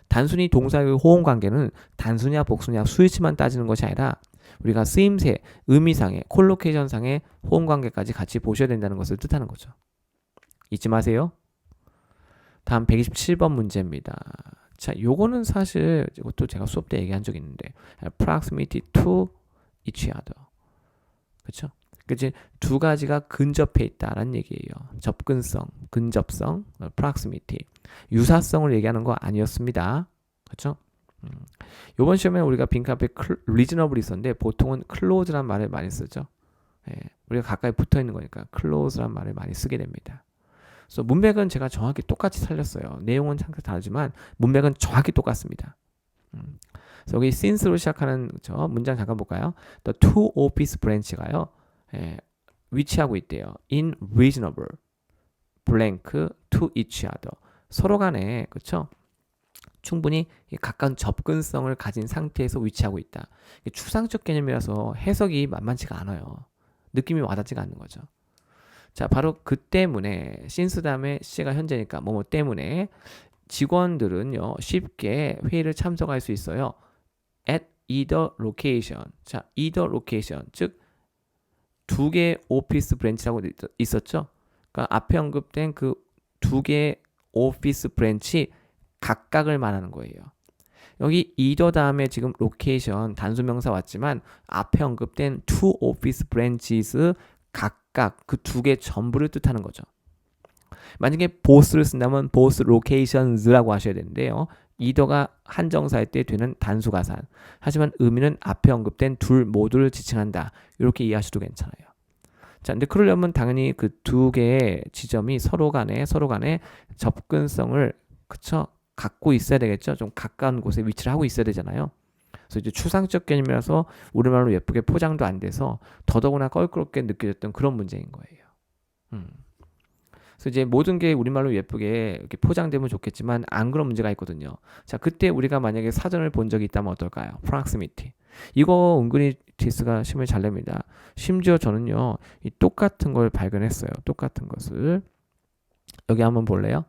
단순히 동사의 호응 관계는 단수냐 복수냐 수일치만 따지는 것이 아니라 우리가 쓰임새, 의미상의, 콜로케이션상의 호응 관계까지 같이 보셔야 된다는 것을 뜻하는 거죠. 잊지 마세요. 다음 127번 문제입니다. 자, 요거는 사실 이것도 제가 수업 때 얘기한 적이 있는데 proximity to each other. 그렇죠? 그치? 두 가지가 근접해 있다라는 얘기예요. 접근성, 근접성, proximity. 유사성을 얘기하는 거 아니었습니다. 그렇죠? 이번 시험에 우리가 빈칸 앞에 reasonable이 있었는데 보통은 close란 말을 많이 쓰죠. 예, 우리가 가까이 붙어 있는 거니까 close란 말을 많이 쓰게 됩니다. 그래서 문맥은 제가 정확히 똑같이 살렸어요. 내용은 잠깐 다르지만 문맥은 정확히 똑같습니다. 그래서 여기 since로 시작하는 저 문장 잠깐 볼까요? The two office branch가요. 예, 위치하고 있대요. in reasonable blank to each other. 서로 간에 그렇죠? 충분히 가까운 접근성을 가진 상태에서 위치하고 있다. 추상적 개념이라서 해석이 만만치가 않아요. 느낌이 와닿지가 않는 거죠. 자, 바로 그 때문에 since 다음에 시제가 현재니까 뭐뭐 때문에 직원들은요 쉽게 회의를 참석할 수 있어요. at either location. 자, either location 즉 두 개의 오피스 브랜치라고 있었죠. 그러니까 앞에 언급된 그 두 개의 오피스 브랜치 각각을 말하는 거예요. 여기 either 다음에 지금 location 단수명사 왔지만 앞에 언급된 two office branches 각각 그 두 개 전부를 뜻하는 거죠. 만약에 both를 쓴다면 both locations라고 하셔야 되는데요. either가 한정사일 때 되는 단수가산. 하지만 의미는 앞에 언급된 둘 모두를 지칭한다. 이렇게 이해하셔도 괜찮아요. 자, 근데 그러려면 당연히 그 두 개의 지점이 서로 간에 접근성을 그쵸? 갖고 있어야 되겠죠. 좀 가까운 곳에 위치를 하고 있어야 되잖아요. 그래서 이제 추상적 개념이라서 우리말로 예쁘게 포장도 안 돼서 더더구나 껄끄럽게 느껴졌던 그런 문제인 거예요. 그래서 이제 모든 게 우리말로 예쁘게 이렇게 포장되면 좋겠지만 안 그런 문제가 있거든요. 자, 그때 우리가 만약에 사전을 본 적이 있다면 어떨까요? proximity. 이거 은근히 TS가 시험에 잘 냅니다. 심지어 저는요, 이 똑같은 걸 발견했어요. 똑같은 것을. 여기 한번 볼래요?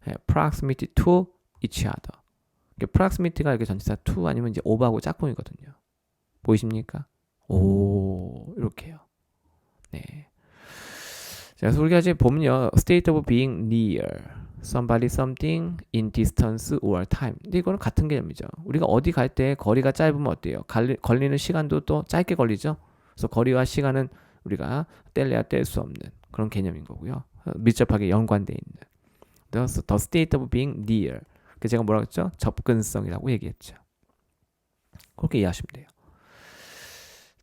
네, proximity to each other. proximity가 이렇게 전치사 to 아니면 이제 over하고 짝꿍이거든요. 보이십니까? 오, 이렇게요. 네. 자, 그래서 우리가 이제 보면요, state of being near, somebody, something, in distance or time. 근데 이거는 같은 개념이죠. 우리가 어디 갈 때 거리가 짧으면 어때요? 걸리는 시간도 또 짧게 걸리죠. 그래서 거리와 시간은 우리가 뗄래야 뗄 수 없는 그런 개념인 거고요. 밀접하게 연관되어 있는. 그래서 the state of being near. 그 제가 뭐라고 했죠? 접근성이라고 얘기했죠. 그렇게 이해하시면 돼요.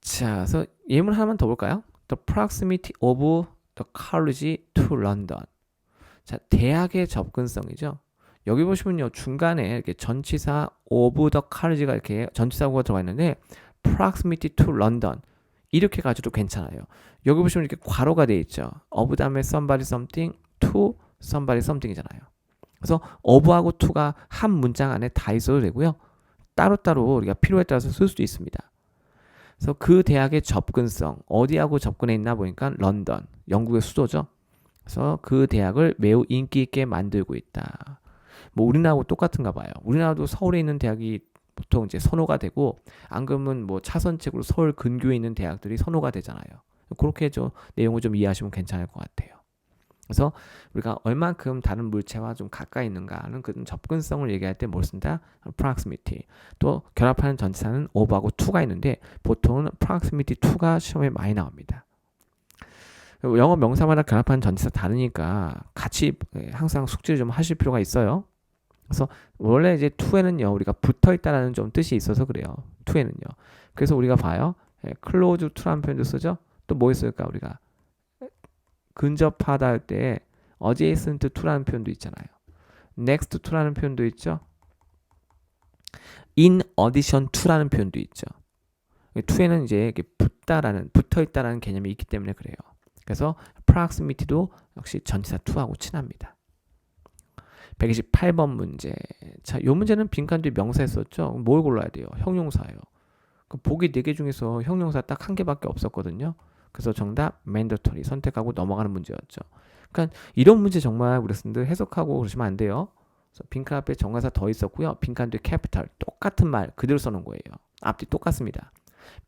자, 그래서 예문 하나만 더 볼까요? The proximity of the college to London. 자, 대학의 접근성이죠. 여기 보시면요, 중간에 이렇게 전치사 of the college가 이렇게 전치사구가 들어가 있는데 proximity to London 이렇게 가져도 괜찮아요. 여기 보시면 이렇게 괄호가 되어 있죠. of 다음에 somebody something to somebody something이잖아요. 그래서 of하고 to가 한 문장 안에 다 있어도 되고요. 따로따로 우리가 필요에 따라서 쓸 수도 있습니다. 그래서 그 대학의 접근성, 어디하고 접근해 있나 보니까 런던, 영국의 수도죠. 그래서 그 대학을 매우 인기 있게 만들고 있다. 뭐 우리나라하고 똑같은가 봐요. 우리나라도 서울에 있는 대학이 보통 이제 선호가 되고 안 그러면 뭐 차선책으로 서울 근교에 있는 대학들이 선호가 되잖아요. 그렇게 내용을 좀 이해하시면 괜찮을 것 같아요. 그래서 우리가 얼만큼 다른 물체와 좀 가까이 있는가 하는 그 접근성을 얘기할 때 뭘 쓴다? proximity. 또 결합하는 전치사는 over하고 to가 있는데 보통은 proximity to가 시험에 많이 나옵니다. 영어 명사마다 결합하는 전치사 다르니까 같이 항상 숙지를 좀 하실 필요가 있어요. 그래서 원래 이제 to에는요 우리가 붙어 있다라는 좀 뜻이 있어서 그래요. to에는요. 그래서 우리가 봐요. close to라는 표현도 쓰죠. 또 뭐 있을까 우리가 근접하다 할 때 adjacent to라는 표현도 있잖아요. next to라는 표현도 있죠. in addition to라는 표현도 있죠. to에는 이제 붙어 있다라는 개념이 있기 때문에 그래요. 그래서 proximity도 역시 전치사 to하고 친합니다. 128번 문제. 자, 이 문제는 빈칸 뒤에 명사에 썼죠. 뭘 골라야 돼요? 형용사예요. 그 보기 4개 중에서 형용사 딱 한 개밖에 없었거든요. 그래서 정답 mandatory 선택하고 넘어가는 문제였죠. 그러니까 이런 문제 정말 우리 학생들 해석하고 그러시면 안 돼요. 그래서 빈칸 앞에 정관사 더 있었고요. 빈칸 뒤에 capital 똑같은 말 그대로 써놓은 거예요. 앞뒤 똑같습니다.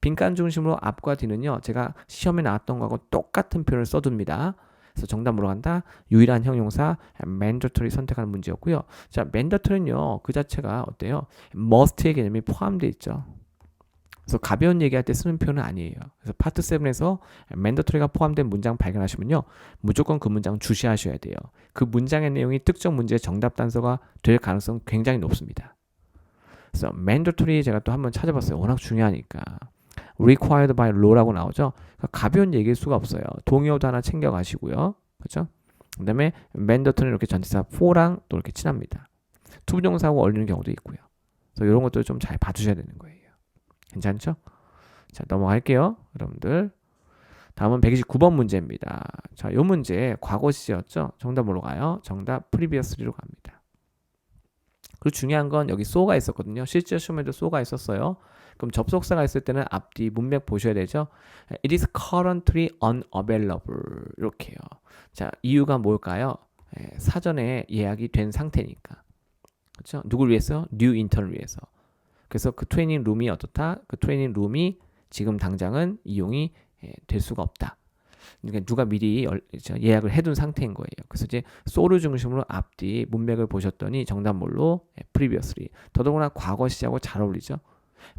빈칸 중심으로 앞과 뒤는요. 제가 시험에 나왔던 거하고 똑같은 표현을 써둡니다. 그래서 정답 물어간다. 유일한 형용사 mandatory 선택하는 문제였고요. 자, mandatory는요. 그 자체가 어때요? must의 개념이 포함되어 있죠. 그래서 가벼운 얘기할 때 쓰는 표현은 아니에요. 그래서 파트 7에서 mandatory가 포함된 문장 발견하시면요. 무조건 그 문장 주시하셔야 돼요. 그 문장의 내용이 특정 문제의 정답 단서가 될 가능성 굉장히 높습니다. 그래서 mandatory 제가 또 한번 찾아봤어요. 워낙 중요하니까. required by law라고 나오죠. 그러니까 가벼운 얘기일 수가 없어요. 동의어도 하나 챙겨가시고요. 그렇죠? 그 다음에 mandatory 이렇게 전치사 for랑 또 이렇게 친합니다. 투부정사하고 어울리는 경우도 있고요. 그래서 이런 것들 좀 잘 봐주셔야 되는 거예요. 괜찮죠? 자, 넘어갈게요. 여러분들. 다음은 129번 문제입니다. 자, 이 문제 과거 시제였죠? 정답 뭐로 가요? 정답 previously로 갑니다. 그리고 중요한 건 여기 so가 있었거든요. 실제 시험에도 so가 있었어요. 그럼 접속사가 있을 때는 앞뒤 문맥 보셔야 되죠. It is currently unavailable 이렇게요. 자, 이유가 뭘까요? 사전에 예약이 된 상태니까. 그렇죠? 누굴 위해서? 뉴 인턴을 위해서. 그래서 그 트레이닝 룸이 어떻다? 그 트레이닝 룸이 지금 당장은 이용이 될 수가 없다. 그러니까 누가 미리 예약을 해둔 상태인 거예요. 그래서 이제 소를 중심으로 앞뒤 문맥을 보셨더니 정답 뭘로? previously. 더더구나 과거 시제하고 잘 어울리죠.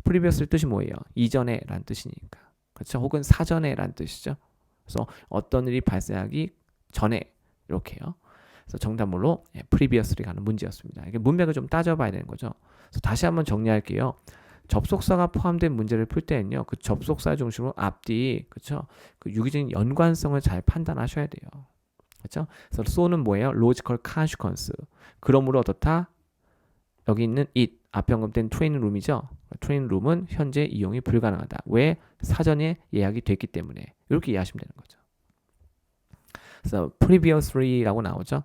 previously 뜻이 뭐예요? 이전에 라는 뜻이니까. 그렇죠? 혹은 사전에 라는 뜻이죠. 그래서 어떤 일이 발생하기 전에 이렇게요. 그래서 정답 뭘로? previously 가는 문제였습니다. 이게 문맥을 좀 따져봐야 되는 거죠. 그래서 다시 한번 정리할게요. 접속사가 포함된 문제를 풀 때는요. 그 접속사 중심으로 앞뒤, 그렇죠? 그 유기적인 연관성을 잘 판단하셔야 돼요. 그렇죠? 그래서 so는 뭐예요? logical consequence. 그러므로 어떻다? 여기 있는 it 앞에 언급된 트레이닝 룸이죠. 트레이닝 룸은 현재 이용이 불가능하다. 왜? 사전에 예약이 됐기 때문에. 이렇게 이해하시면 되는 거죠. 그래서 previously라고 나오죠.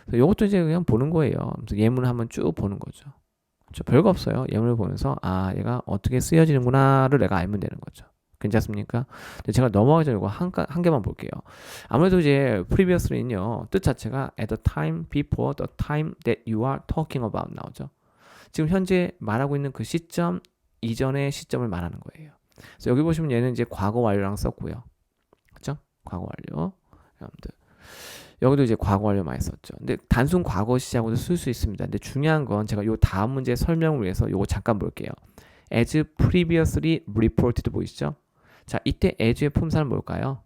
그래서 이것도 이제 그냥 보는 거예요. 그래서 예문을 한번 쭉 보는 거죠. 그렇죠? 별거 없어요. 예문을 보면서 아 얘가 어떻게 쓰여지는구나를 내가 알면 되는 거죠. 괜찮습니까? 근데 제가 넘어가기 전에 이거 한 개만 볼게요. 아무래도 이제 previously는요. 뜻 자체가 at the time before the time that you are talking about 나오죠. 지금 현재 말하고 있는 그 시점 이전의 시점을 말하는 거예요. 그래서 여기 보시면 얘는 이제 과거 완료랑 썼고요. 그렇죠? 과거 완료. 여러분들. 여기도 이제 과거 완료 많이 썼죠. 근데 단순 과거 시제하고도 쓸 수 있습니다. 근데 중요한 건 제가 요 다음 문제 설명을 위해서 요거 잠깐 볼게요. as previously reported 보이시죠? 자, 이때 as의 품사는 뭘까요?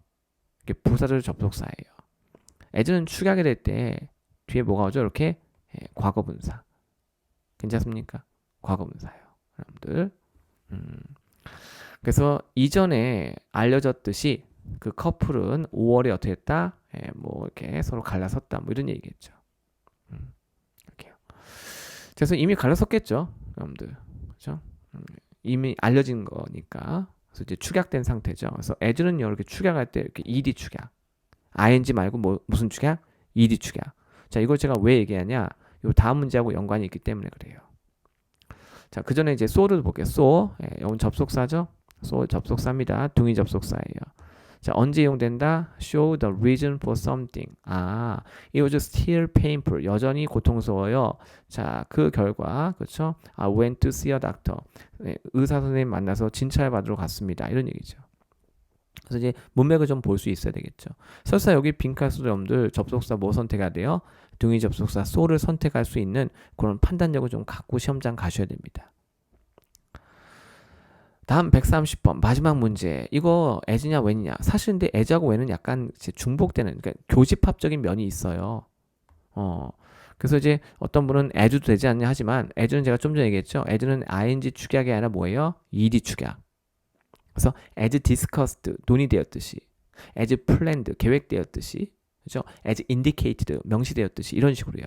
이게 부사절 접속사예요. as는 축약이 될 때 뒤에 뭐가 오죠? 이렇게 과거 분사. 괜찮습니까? 과거 분사예요. 여러분들. 그래서 이전에 알려졌듯이 그 커플은 5월에 어떻게 했다? 뭐 이렇게 서로 갈라섰다. 뭐 이런 얘기겠죠. 이렇게요. 그래서 이미 갈라섰겠죠, 여러분들. 그렇죠? 이미 알려진 거니까. 그래서 이제 축약된 상태죠. 그래서 as는요 이렇게 축약할 때 이렇게 ed 축약, ing 말고 뭐 무슨 축약? ed 축약. 자, 이걸 제가 왜 얘기하냐? 요 다음 문제하고 연관이 있기 때문에 그래요. 자, 그 전에 이제 so를 볼게요. so, 이건 접속사죠. so 접속사입니다. 동의 접속사예요. 자, 언제 이용된다? show the reason for something. 아, it was still painful. 여전히 고통스러워요. 자, 그 결과, 그렇죠? I went to see a doctor. 의사 선생님 만나서 진찰 받으러 갔습니다. 이런 얘기죠. 그래서 이제 문맥을 좀 볼 수 있어야 되겠죠. 설사 여기 빈칸 수렴들 접속사 뭐 선택해야 돼요? 동의 접속사 so를 선택할 수 있는 그런 판단력을 좀 갖고 시험장 가셔야 됩니다. 다음 130번 마지막 문제. 이거 as냐 when이냐. 사실 근데 as하고 when은 약간 중복되는, 그러니까 교집합적인 면이 있어요. 그래서 이제 어떤 분은 as도 되지 않냐 하지만 as는 제가 좀 전에 얘기했죠. as는 ing 축약이 아니라 뭐예요? ed 축약. 그래서 as discussed, 논의되었듯이, as planned, 계획되었듯이, 그죠? as indicated, 명시되었듯이 이런 식으로요.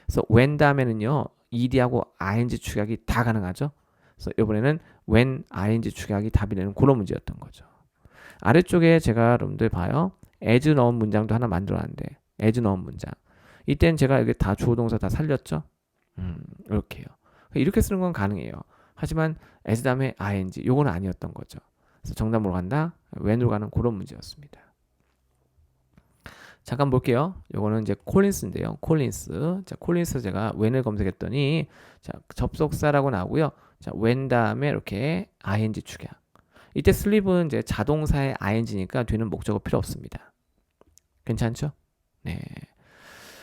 그래서 when 다음에는요, ed하고 ing 축약이 다 가능하죠. 그래서 이번에는 when ing 축약이 답이 되는 그런 문제였던 거죠. 아래쪽에 제가 여러분들 봐요. as 넣은 문장도 하나 만들어놨는데 as 넣은 문장. 이때는 제가 여기 다 주어 동사 다 살렸죠. 이렇게요. 이렇게 쓰는 건 가능해요. 하지만 as 다음에 ing 요거는 아니었던 거죠. 그래서 정답으로 간다. when으로 가는 그런 문제였습니다. 잠깐 볼게요. 요거는 이제 콜린스인데요. 콜린스. 자, 콜린스 제가 when을 검색했더니 자, 접속사라고 나오고요. 자, when 다음에 이렇게 ing 축약. 이때 sleep은 이제 자동사의 ing니까 뒤는 목적어 필요 없습니다. 괜찮죠? 네.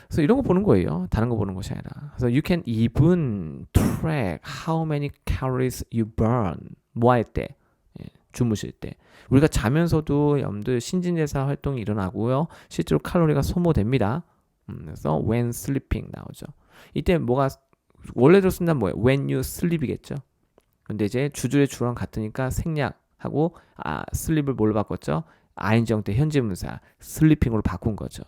그래서 이런 거 보는 거예요. 다른 거 보는 것이 아니라. 그래서 you can even track how many calories you burn. 뭐 할 때? 주무실 때. 우리가 자면서도 여러분들 신진대사 활동이 일어나고요. 실제로 칼로리가 소모됩니다. 그래서 when sleeping 나오죠. 이때 뭐가 원래로 쓴다면 뭐예요? when you sleep이겠죠. 근데 이제 주주의 주랑 같으니까 생략하고 sleep을 뭘로 바꿨죠? ing 형태 현재문사 sleeping으로 바꾼 거죠.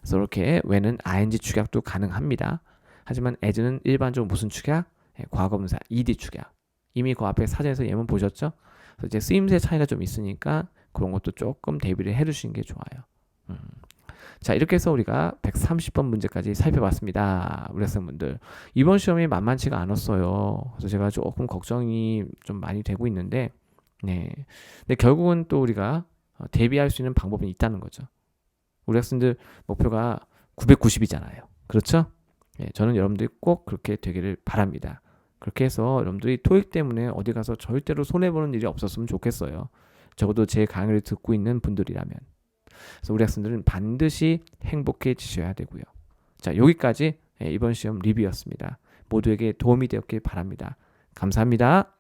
그래서 이렇게 when은 ing 축약도 가능합니다. 하지만 as는 일반적으로 무슨 축약? 과거분사 ed 축약. 이미 그 앞에 사전에서 예문 보셨죠? 그래서 이제 쓰임새 차이가 좀 있으니까 그런 것도 조금 대비를 해주시는 게 좋아요. 자, 이렇게 해서 우리가 130번 문제까지 살펴봤습니다. 우리 학생분들. 이번 시험이 만만치가 않았어요. 그래서 제가 조금 걱정이 좀 많이 되고 있는데, 네. 근데 결국은 또 우리가 대비할 수 있는 방법이 있다는 거죠. 우리 학생들 목표가 990이잖아요. 그렇죠? 네, 저는 여러분들이 꼭 그렇게 되기를 바랍니다. 그렇게 해서 여러분들이 토익 때문에 어디 가서 절대로 손해보는 일이 없었으면 좋겠어요. 적어도 제 강의를 듣고 있는 분들이라면. 그래서 우리 학생들은 반드시 행복해지셔야 되고요. 자, 여기까지 이번 시험 리뷰였습니다. 모두에게 도움이 되었길 바랍니다. 감사합니다.